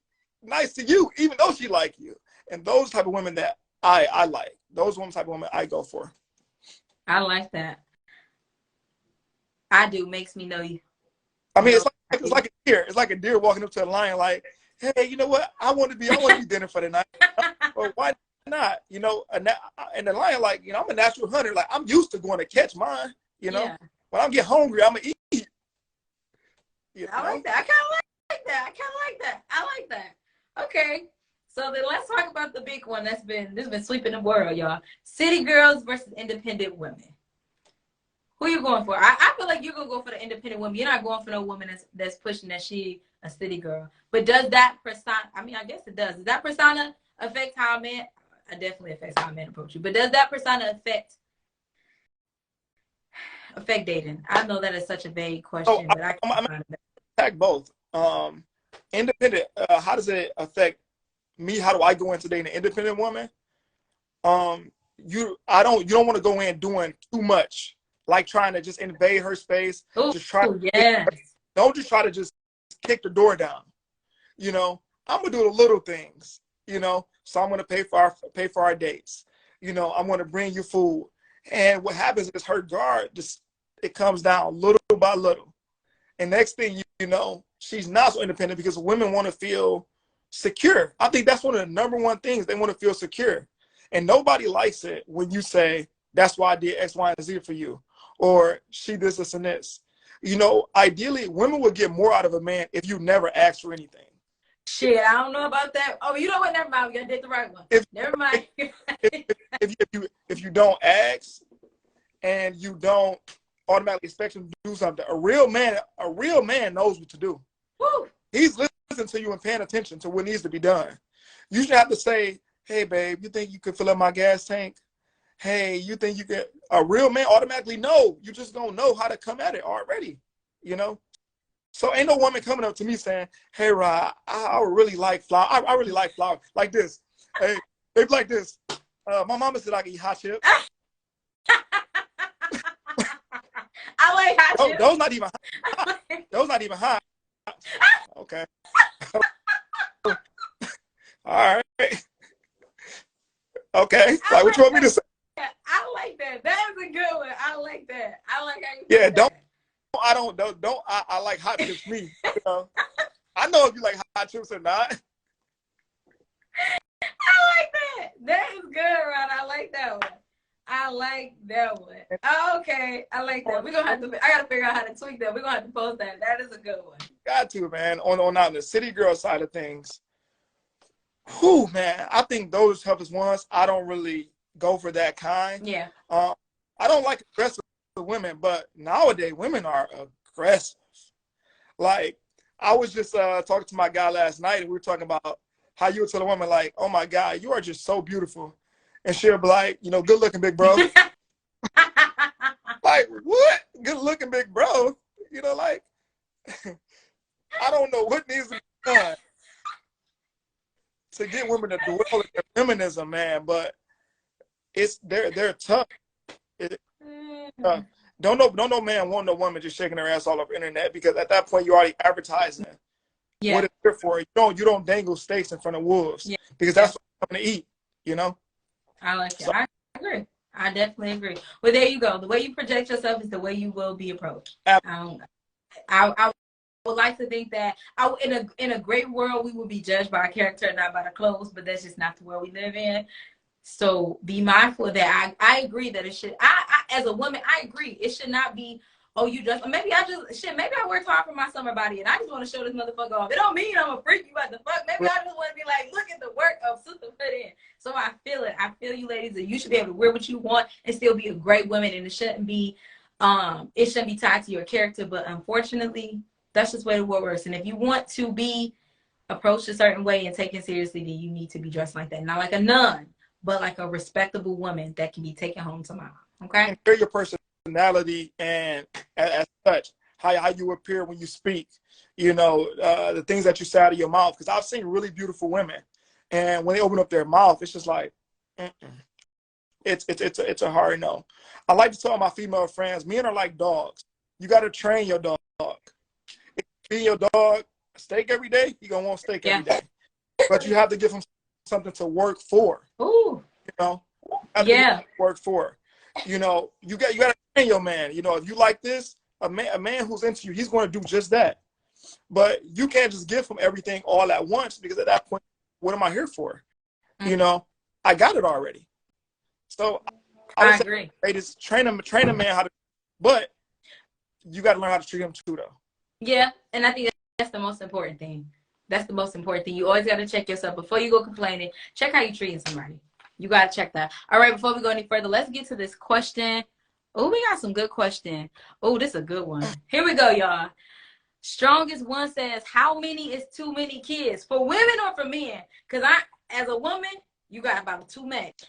nice to you, even though she like you. And those type of women that I like, those type of women I go for. I like that. I do. Makes me know you. I mean, it's like a deer. It's like a deer walking up to a lion, like, hey, you know what? I want to be dinner for the night. Or why not? You know, and the lion, like, you know, I'm a natural hunter. Like, I'm used to going to catch mine. You know, when I get hungry, I'm gonna eat. You know? I like that. I kind of like that. I like that. Okay. So then let's talk about the big one that's been sweeping the world, y'all. City girls versus independent women. Who you going for? I feel like you're gonna go for the independent woman. You're not going for no woman that's pushing that she a city girl. But does that persona? I mean, I guess it does. Does that persona affect how a man? It definitely affects how a man approach you. But does that persona affect dating? I know that is such a vague question, but I'm gonna attack both. Independent. How does it affect me? How do I go into dating an independent woman? You don't want to go in doing too much, like trying to just invade her space. Ooh, just try. Don't just try to just kick the door down. You know, I'm gonna do the little things. You know, so I'm gonna pay for our dates. You know, I'm gonna bring you food. And what happens is her guard it comes down little by little. And next thing you know, she's not so independent because women want to feel secure. I think that's one of the number one things. They want to feel secure. And nobody likes it when you say, that's why I did X, Y, and Z for you. Or she this, and this. You know, ideally, women would get more out of a man if you never asked for anything. Shit, I don't know about that. Oh, you know what? Never mind. We did the right one. Never mind. if you don't ask and you don't automatically expect him to do something, a real man knows what to do. Woo. He's listening to you and paying attention to what needs to be done. You should have to say, hey, babe, you think you could fill up my gas tank? Hey, you think you could? A real man automatically know. You just don't know how to come at it already, you know? So ain't no woman coming up to me saying, hey, Rod, I really like flour. I really like flour. Like this. Hey, they like this. My mama said I can eat hot chips. I like hot chips. Those not even hot. Those not even hot. Okay. All right. Okay. Like what you want me to say? I like that. That is a good one. I like that. I like how you yeah, don't. I like hot chips, me. You know? I know if you like hot chips or not. I like that. That is good, Ron. I like that one. I like that one. Oh, okay. I like that. We're gonna have to I gotta figure out how to tweak that. We're gonna have to post that. That is a good one. Got to, man. On the city girl side of things. Whew, man, I think those toughest ones. I don't really go for that kind. Yeah. Uh, I don't like aggressive women, but nowadays women are aggressive. Like I was just talking to my guy last night, and we were talking about how you would tell a woman like, "Oh my God, you are just so beautiful," and she'll be like, "You know, good looking, big bro." Like what? Good looking, big bro? You know, like I don't know what needs to be done to get women to dwell in their feminism, man. But they're tough. It, don't no man want no woman just shaking her ass all over the internet, because at that point you're already advertising Yeah. what it's here for. You don't dangle steaks in front of wolves, Yeah. because that's what I'm gonna eat. You know. I like it. So, I agree. I definitely agree. Well, there you go. The way you project yourself is the way you will be approached. I would like to think that in a great world we would be judged by our character, not by the clothes, but that's just not the world we live in. So be mindful of that. I agree that it should. I as a woman, I agree it should not be. Oh, you dress. Maybe I work hard for my summer body, and I just want to show this motherfucker off. It don't mean I'm a freak. You about to fuck. Maybe I just want to be like, look at the work of sister put in. So I feel it. I feel you, ladies, that you should be able to wear what you want and still be a great woman, and it shouldn't be tied to your character. But unfortunately, that's just the way the world works. And if you want to be approached a certain way and taken seriously, then you need to be dressed like that, not like a nun, but like a respectable woman that can be taken home to mama. Okay. and share your personality, and as such, how you appear when you speak. You know, the things that you say out of your mouth. Because I've seen really beautiful women, and when they open up their mouth, it's just like, mm-mm. It's a hard no. I like to tell my female friends, men are like dogs. You got to train your dog. If you feed your dog steak every day, you're gonna want steak every day. But you have to give him something to work for. Ooh. You know, work for. You know, you got to train your man. You know, if you like this, a man who's into you, he's going to do just that. But you can't just give him everything all at once, because at that point, what am I here for? Mm-hmm. You know, I got it already. So I agree. Just train a man how to, but you got to learn how to treat him too, though. Yeah, and I think that's the most important thing. That's the most important thing. You always got to check yourself before you go complaining. Check how you treating somebody. You got to check that. All right, before we go any further, let's get to this question. Oh, we got some good question. Oh, this is a good one. Here we go, y'all. Strongest one says, how many is too many kids? For women or for men? Because as a woman, you got about a 2 max.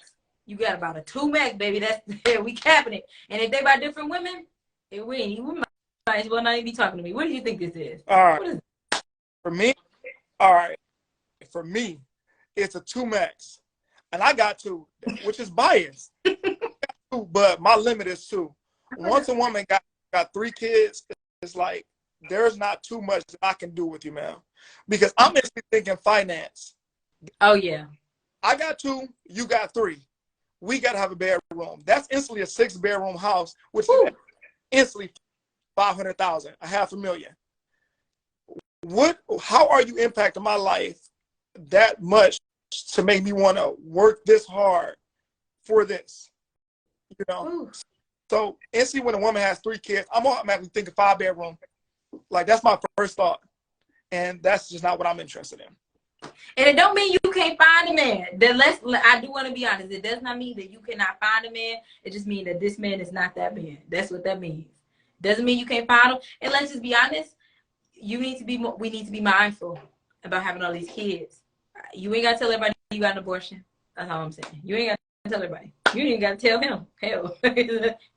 You got about a 2 max, baby. That's we capping it. And if they by different women, we might as well not even be talking to me. What do you think this is? All right. What is it? For me, all right. For me, it's a 2 max. And I got 2, which is biased. But my limit is 2. Once a woman got 3 kids, it's like there's not too much that I can do with you, man. Because I'm instantly thinking finance. Oh, yeah. I got 2, you got 3. We got to have a bedroom. That's instantly a 6-bedroom house, which is instantly $500,000, $500,000. How are you impacting my life that much to make me want to work this hard for this? You know? Ooh. So instantly when a woman has 3 kids, I'm automatically thinking 5-bedroom. Like that's my first thought. And that's just not what I'm interested in. And it don't mean you can't find a man. I do want to be honest. It does not mean that you cannot find a man. It just means that this man is not that man. That's what that means. Doesn't mean you can't find him. And let's just be honest. We need to be mindful about having all these kids. You ain't got to tell everybody you got an abortion. That's all I'm saying. You ain't got to tell everybody. You ain't got to tell him. Hell.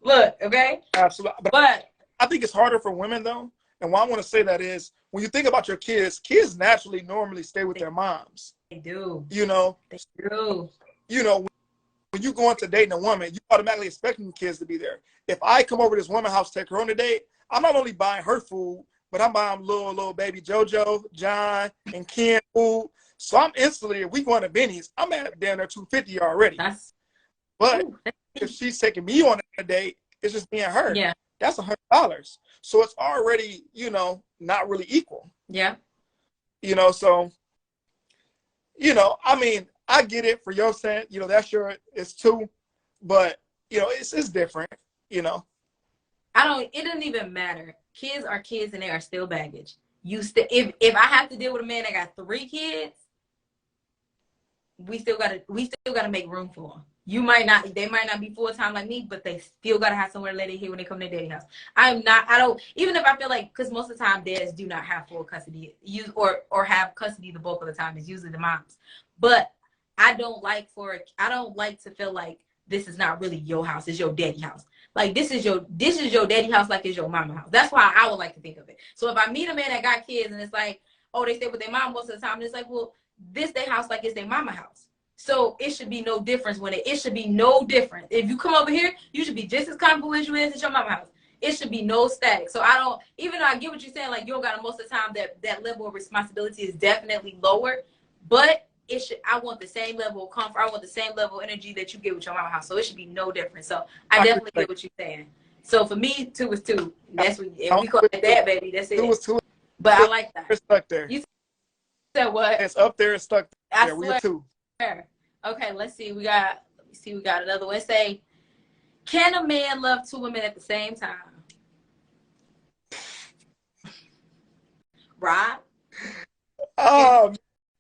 Look, okay? Absolutely. But I think it's harder for women, though. And why I want to say that is, when you think about your kids naturally normally stay with their moms. They do. You know? They do. You know, when you go into dating a woman, you automatically expecting the kids to be there. If I come over to this woman's house to take her on a date, I'm not only buying her food, but I'm buying little baby JoJo, John, and Ken food. So I'm instantly, if we going to Benny's, I'm at down there $250 already. But if she's taking me on a date, it's just me and her. Yeah. That's $100. So it's already, you know, not really equal. Yeah. You know, so, you know, I mean, I get it for your sense. You know, it's 2. But, you know, it's different, you know. It doesn't even matter. Kids are kids and they are still baggage. If I have to deal with a man that got 3 kids, we still gotta make room for them. They might not be full time like me, but they still gotta have somewhere to let it hear when they come to daddy house. I don't, even if I feel like, because most of the time dads do not have full custody, or have custody the bulk of the time. It's usually the moms. But I don't like to feel like this is not really your house, it's your daddy house. Like this is your daddy house, like it's your mama house. That's why I would like to think of it. So if I meet a man that got kids and it's like, oh, they stay with their mom most of the time, and it's like, well, this their house like it's their mama house. So it should be no difference it should be no different. If you come over here, you should be just as comfortable as you is at your mama house. It should be no static. So I don't, even though I get what you're saying, like you don't got to, most of the time that level of responsibility is definitely lower, but I want the same level of comfort. I want the same level of energy that you get with your mama house. So it should be no different. So I definitely get what you're saying. So for me, 2 is 2. That's what, if we call it that, baby, that's it. 2 is 2. But I like that. It's stuck there. You said what? It's up there. It's stuck there. We're 2. Okay, let's see. We got another one. Say, can a man love 2 women at the same time? Rob? Oh,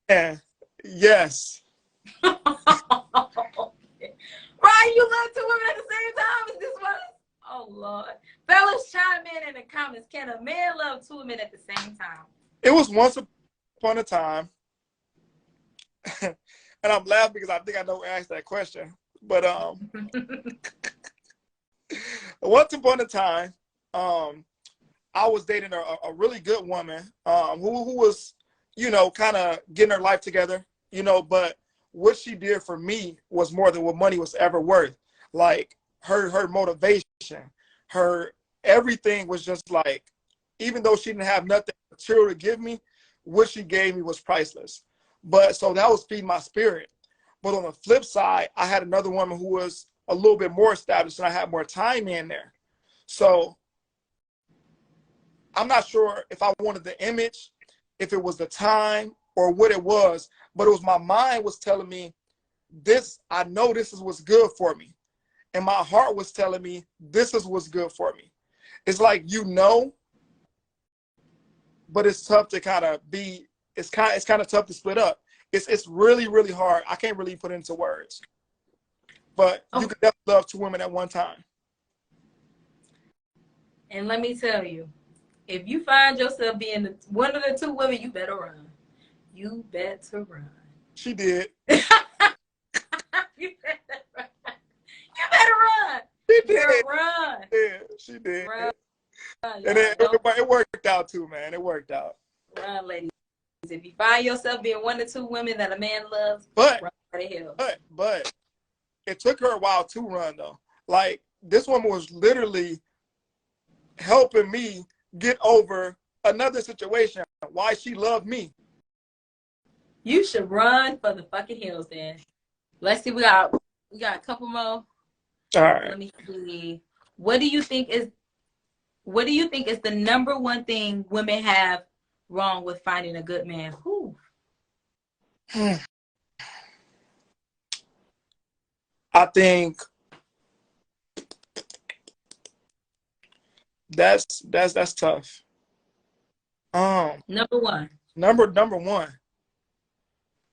man. Yes. Ryan, you love 2 women at the same time? Is this what? Oh, Lord. Fellas, chime in the comments. Can a man love 2 women at the same time? It was once upon a time. And I'm laughing because I think I know who asked that question. But once upon a time, I was dating a really good woman who was, kind of getting her life together, but what she did for me was more than what money was ever worth. Like her motivation, her everything was just like, even though she didn't have nothing material to give me, what she gave me was priceless. But so that was feeding my spirit. But on the flip side, I had another woman who was a little bit more established and I had more time in there. So I'm not sure if I wanted the image, if it was the time or what it was, but it was my mind was telling me I know this is what's good for me. And my heart was telling me this is what's good for me. It's like, but it's tough to kind of it's kind of tough to split up. It's really, really hard. I can't really put it into words. But you can definitely love 2 women at one time. And let me tell you, if you find yourself being one of the 2 women, you better run. You better run. She did. You better run. You better run. She did. Run. Yeah, she did. Run. And it worked out too, man. It worked out. Run, ladies. If you find yourself being 1 or 2 women that a man loves, run right hell. But it took her a while to run though. Like this woman was literally helping me get over another situation. Why she loved me. You should run for the fucking hills, then. Let's see. We got a couple more. All right. Let me see. What do you think is the number 1 thing women have wrong with finding a good man? Whew. I think that's tough. Number 1. Number 1.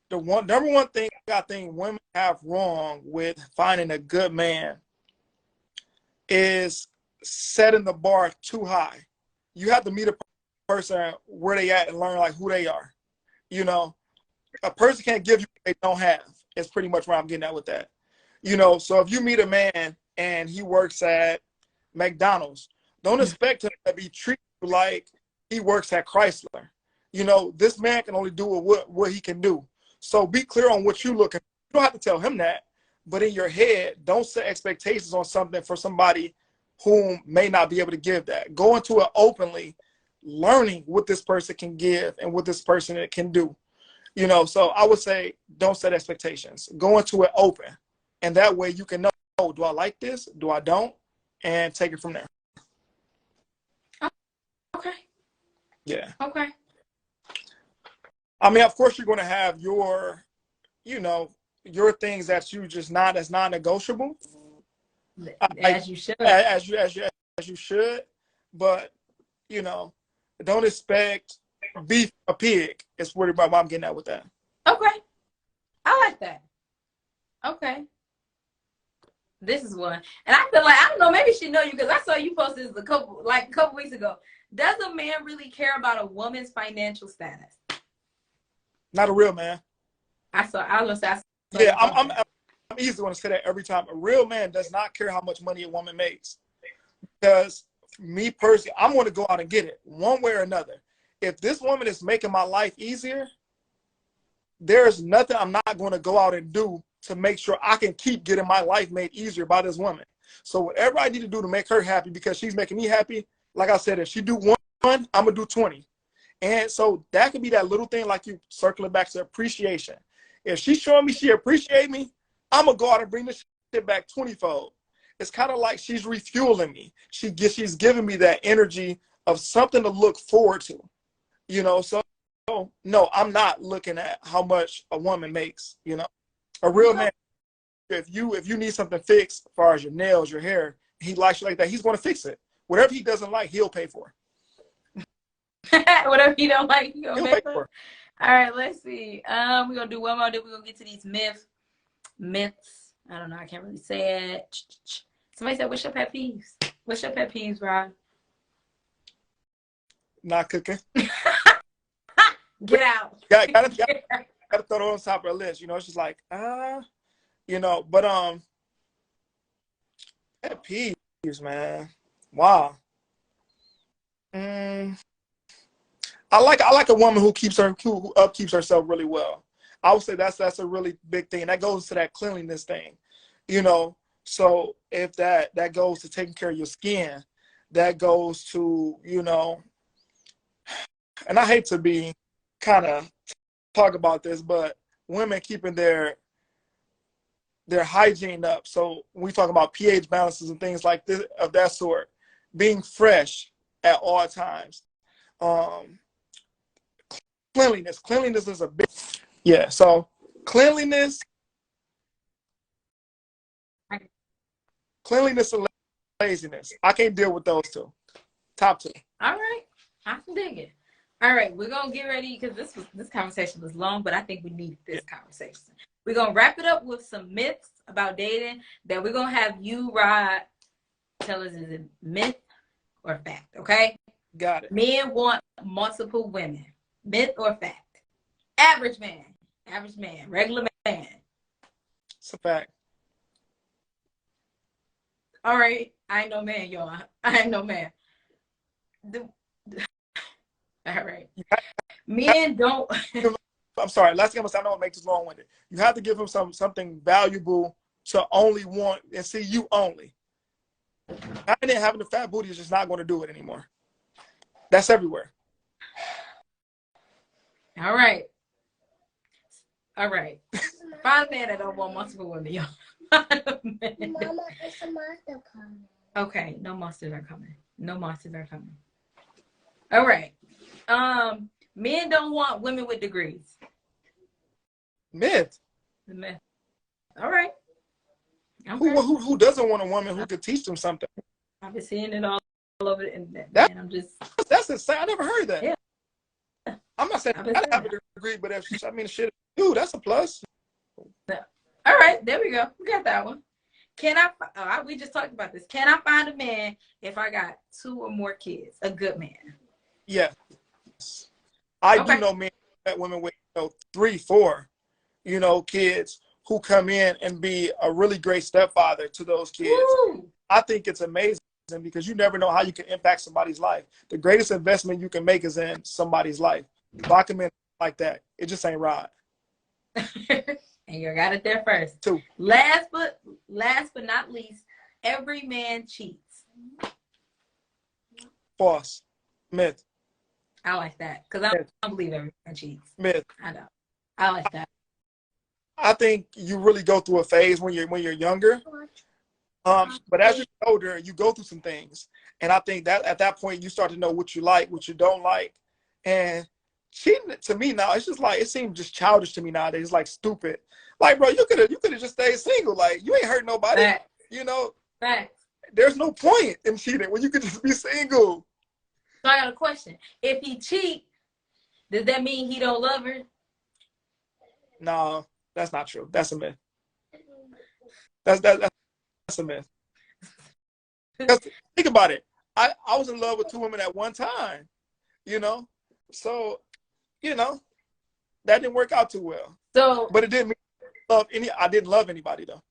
Number one thing I think women have wrong with finding a good man is setting the bar too high. You have to meet a person where they at and learn like who they are. A person can't give you what they don't have. It's pretty much where I'm getting at with that. So if you meet a man and he works at McDonald's, don't expect him to be treated like he works at Chrysler. This man can only do what he can do. So be clear on what you're looking for. You don't have to tell him that, but in your head, don't set expectations on something for somebody whom may not be able to give that. Go into it openly, learning what this person can give and what this person can do. So I would say don't set expectations. Go into it open. And that way you can know, do I like this? Do I don't? And take it from there. Okay. Yeah. Okay. I mean, of course, you're going to have your things that you just as non-negotiable. As you should. As you should. But, don't expect beef a pig. It's what I'm getting at with that. Okay. I like that. Okay. This is one. And I feel like, I don't know, maybe she know you because I saw you post this a couple weeks ago. Does a man really care about a woman's financial status? Not a real man. Yeah, I'm easily going to say that every time. A real man does not care how much money a woman makes. Because me personally, I'm going to go out and get it one way or another. If this woman is making my life easier, there's nothing I'm not going to go out and do to make sure I can keep getting my life made easier by this woman. So whatever I need to do to make her happy because she's making me happy, like I said, if she do one, I'm going to do 20. And so that could be that little thing, like you circling back to appreciation. If she's showing me she appreciates me, I'm going to go out and bring this shit back 20-fold. It's kind of like she's refueling me. She's giving me that energy of something to look forward to. You know, so no, I'm not looking at how much a woman makes, you know. A real man, if you need something fixed as far as your nails, your hair, he likes you like that, he's going to fix it. Whatever he doesn't like, he'll pay for. Whatever he don't like, he'll pay for. For. All right, let's see. We're going to do one more, then we're going to get to these myths. I don't know, I can't really say it. Somebody said, what's your pet peeves? What's your pet peeves, Rod? Not cooking. Get out. Gotta throw it on top of the list. You know, it's just like, you know, but pet peeves, man. Wow. I like a woman who upkeeps herself really well. I would say that's a really big thing. That goes to that cleanliness thing, you know. So if that goes to taking care of your skin, that goes to, you know, and I hate to be kind of talk about this, but women keeping their hygiene up. So when we talk about pH balances and things like this of that sort, being fresh at all times. Cleanliness is a big, yeah. So cleanliness and laziness. I can't deal with those two. Top two. All right, I can dig it. All right, we're gonna get ready because this conversation was long, but I think we need this conversation. We're gonna wrap it up with some myths about dating. Then we're gonna have you, Rod, tell us is it myth or fact? Okay. Got it. Men want multiple women. Myth or fact? Average man, regular man. It's a fact. All right, I ain't no man, y'all. I ain't no man. All right. Men don't. I'm sorry. Last thing I'm saying, I don't want to make this long-winded. You have to give him something valuable to only want and see you only. Having a fat booty is just not going to do it anymore. That's everywhere. All right. Find a man that don't want multiple women, y'all. Mama, it's a monster coming. Okay, no monsters are coming. All right. Men don't want women with degrees. Myth. The myth. All right. Okay. Who doesn't want a woman who could teach them something? I've been seeing it all over the internet. That's insane. I never heard that. Yeah. I'm not saying I have a degree, but shit, dude, that's a plus. All right, there we go. We got that one. We just talked about this. Can I find a man if I got 2 or more kids? A good man. Yeah. I do know men that women with 3, 4, kids who come in and be a really great stepfather to those kids. Woo! I think it's amazing because you never know how you can impact somebody's life. The greatest investment you can make is in somebody's life. If I come in like that, it just ain't right. And you got it there first. 2. Last but not least, every man cheats. False. Myth. I like that because I don't believe every man cheats. Myth. I don't. I like that. I think you really go through a phase when you're younger. But as you get older, you go through some things. And I think that at that point you start to know what you like, what you don't like. And cheating to me now, it's just like, it seems just childish to me nowadays. It's like stupid. Like, bro, you could have just stayed single. Like, you ain't hurt nobody. Fact. Fact. There's no point in cheating when you could just be single. So I got a question. If he cheat, does that mean he don't love her? No. That's not true. That's a myth. That's a myth. Because think about it. I was in love with 2 women at one time, you know? So, you know, that didn't work out too well. So, but it didn't mean I didn't love anybody though.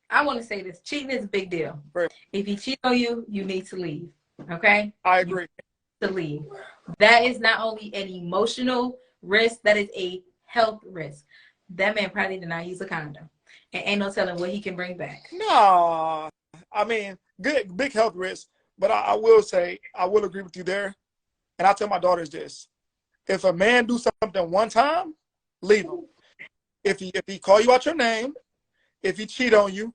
I want to say this. Cheating is a big deal. Right. If he cheats on you, you need to leave. Okay? I agree. To leave. That is not only an emotional risk, that is a health risk. That man probably did not use a condom. And ain't no telling what he can bring back. No. I mean, big health risk. But I will say, I will agree with you there. And I tell my daughters this. If a man do something one time, leave him. If he call you out your name, if he cheat on you,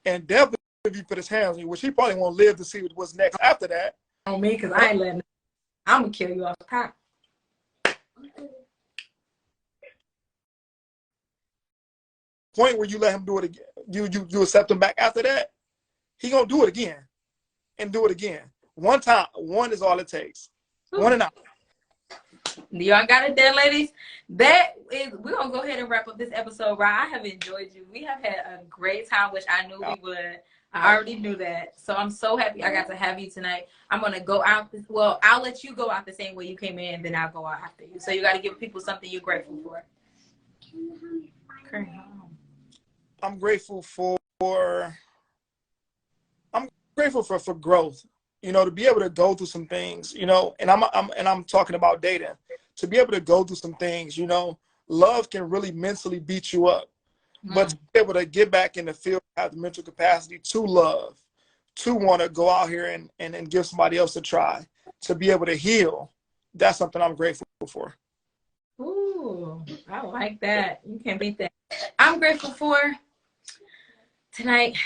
and definitely if he put his hands on you, which he probably won't live to see what's next after that. On me, because I ain't letting him. I'm going to kill you off top. Point where you let him do it again, you accept him back after that, he gonna do it again and do it again. One time, one is all it takes. One and out. Y'all got it there, ladies. That is, we're gonna go ahead and wrap up this episode. Right, I have enjoyed you. We have had a great time, which I knew we would. I already knew that, so I'm so happy I got to have you tonight. I'm gonna go out. Well, I'll let you go out the same way you came in, then I'll go out after you. So you got to give people something you're grateful for. Okay. I'm grateful for growth, you know, to be able to go through some things, you know, and I'm talking about dating, to be able to go through some things, you know. Love can really mentally beat you up, but to be able to get back in the field, have the mental capacity to love, to want to go out here and give somebody else a try, to be able to heal, that's something I'm grateful for. Ooh, I like that. You can't beat that. I'm grateful for tonight.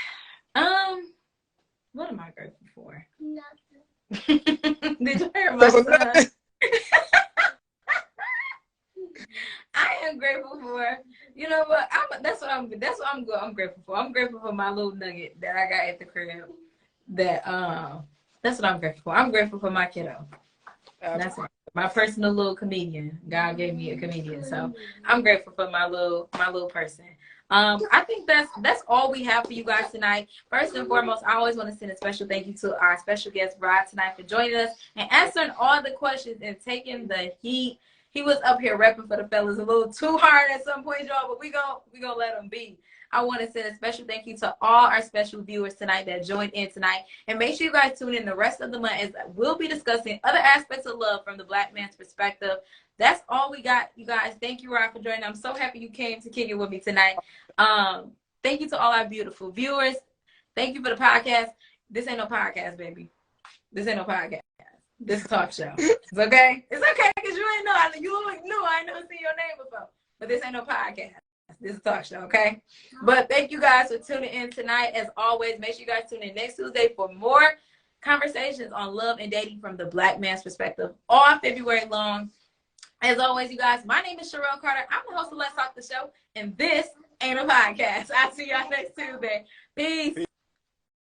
What am I grateful for? Nothing. Did you hear my son? I am grateful for, you know what? I'm grateful for. I'm grateful for my little nugget that I got at the crib. That's what I'm grateful for. I'm grateful for my kiddo. That's it. My personal little comedian. God gave me a comedian, so I'm grateful for my little person. I think that's all we have for you guys tonight. First and foremost, I always want to send a special thank you to our special guest Rod tonight for joining us and answering all the questions and taking the heat. He was up here repping for the fellas a little too hard at some point, y'all, but we gonna let him be. I want to send a special thank you to all our special viewers tonight that joined in tonight. And make sure you guys tune in the rest of the month, as we'll be discussing other aspects of love from the Black man's perspective. That's all we got, you guys. Thank you, Rod, for joining. I'm so happy you came to kick it with me tonight. Thank you to all our beautiful viewers. Thank you for the podcast. This ain't no podcast, baby. This ain't no podcast. This is a talk show. It's okay. It's okay because you ain't know. You look new. I ain't never seen your name before. But this ain't no podcast. This is a talk show, okay? But thank you guys for tuning in tonight. As always, make sure you guys tune in next Tuesday for more conversations on love and dating from the Black man's perspective all February long. As always, you guys, my name is Sherelle Carter. I'm the host of Let's Talk the Show, and this ain't a podcast. I'll see y'all next Tuesday. Peace.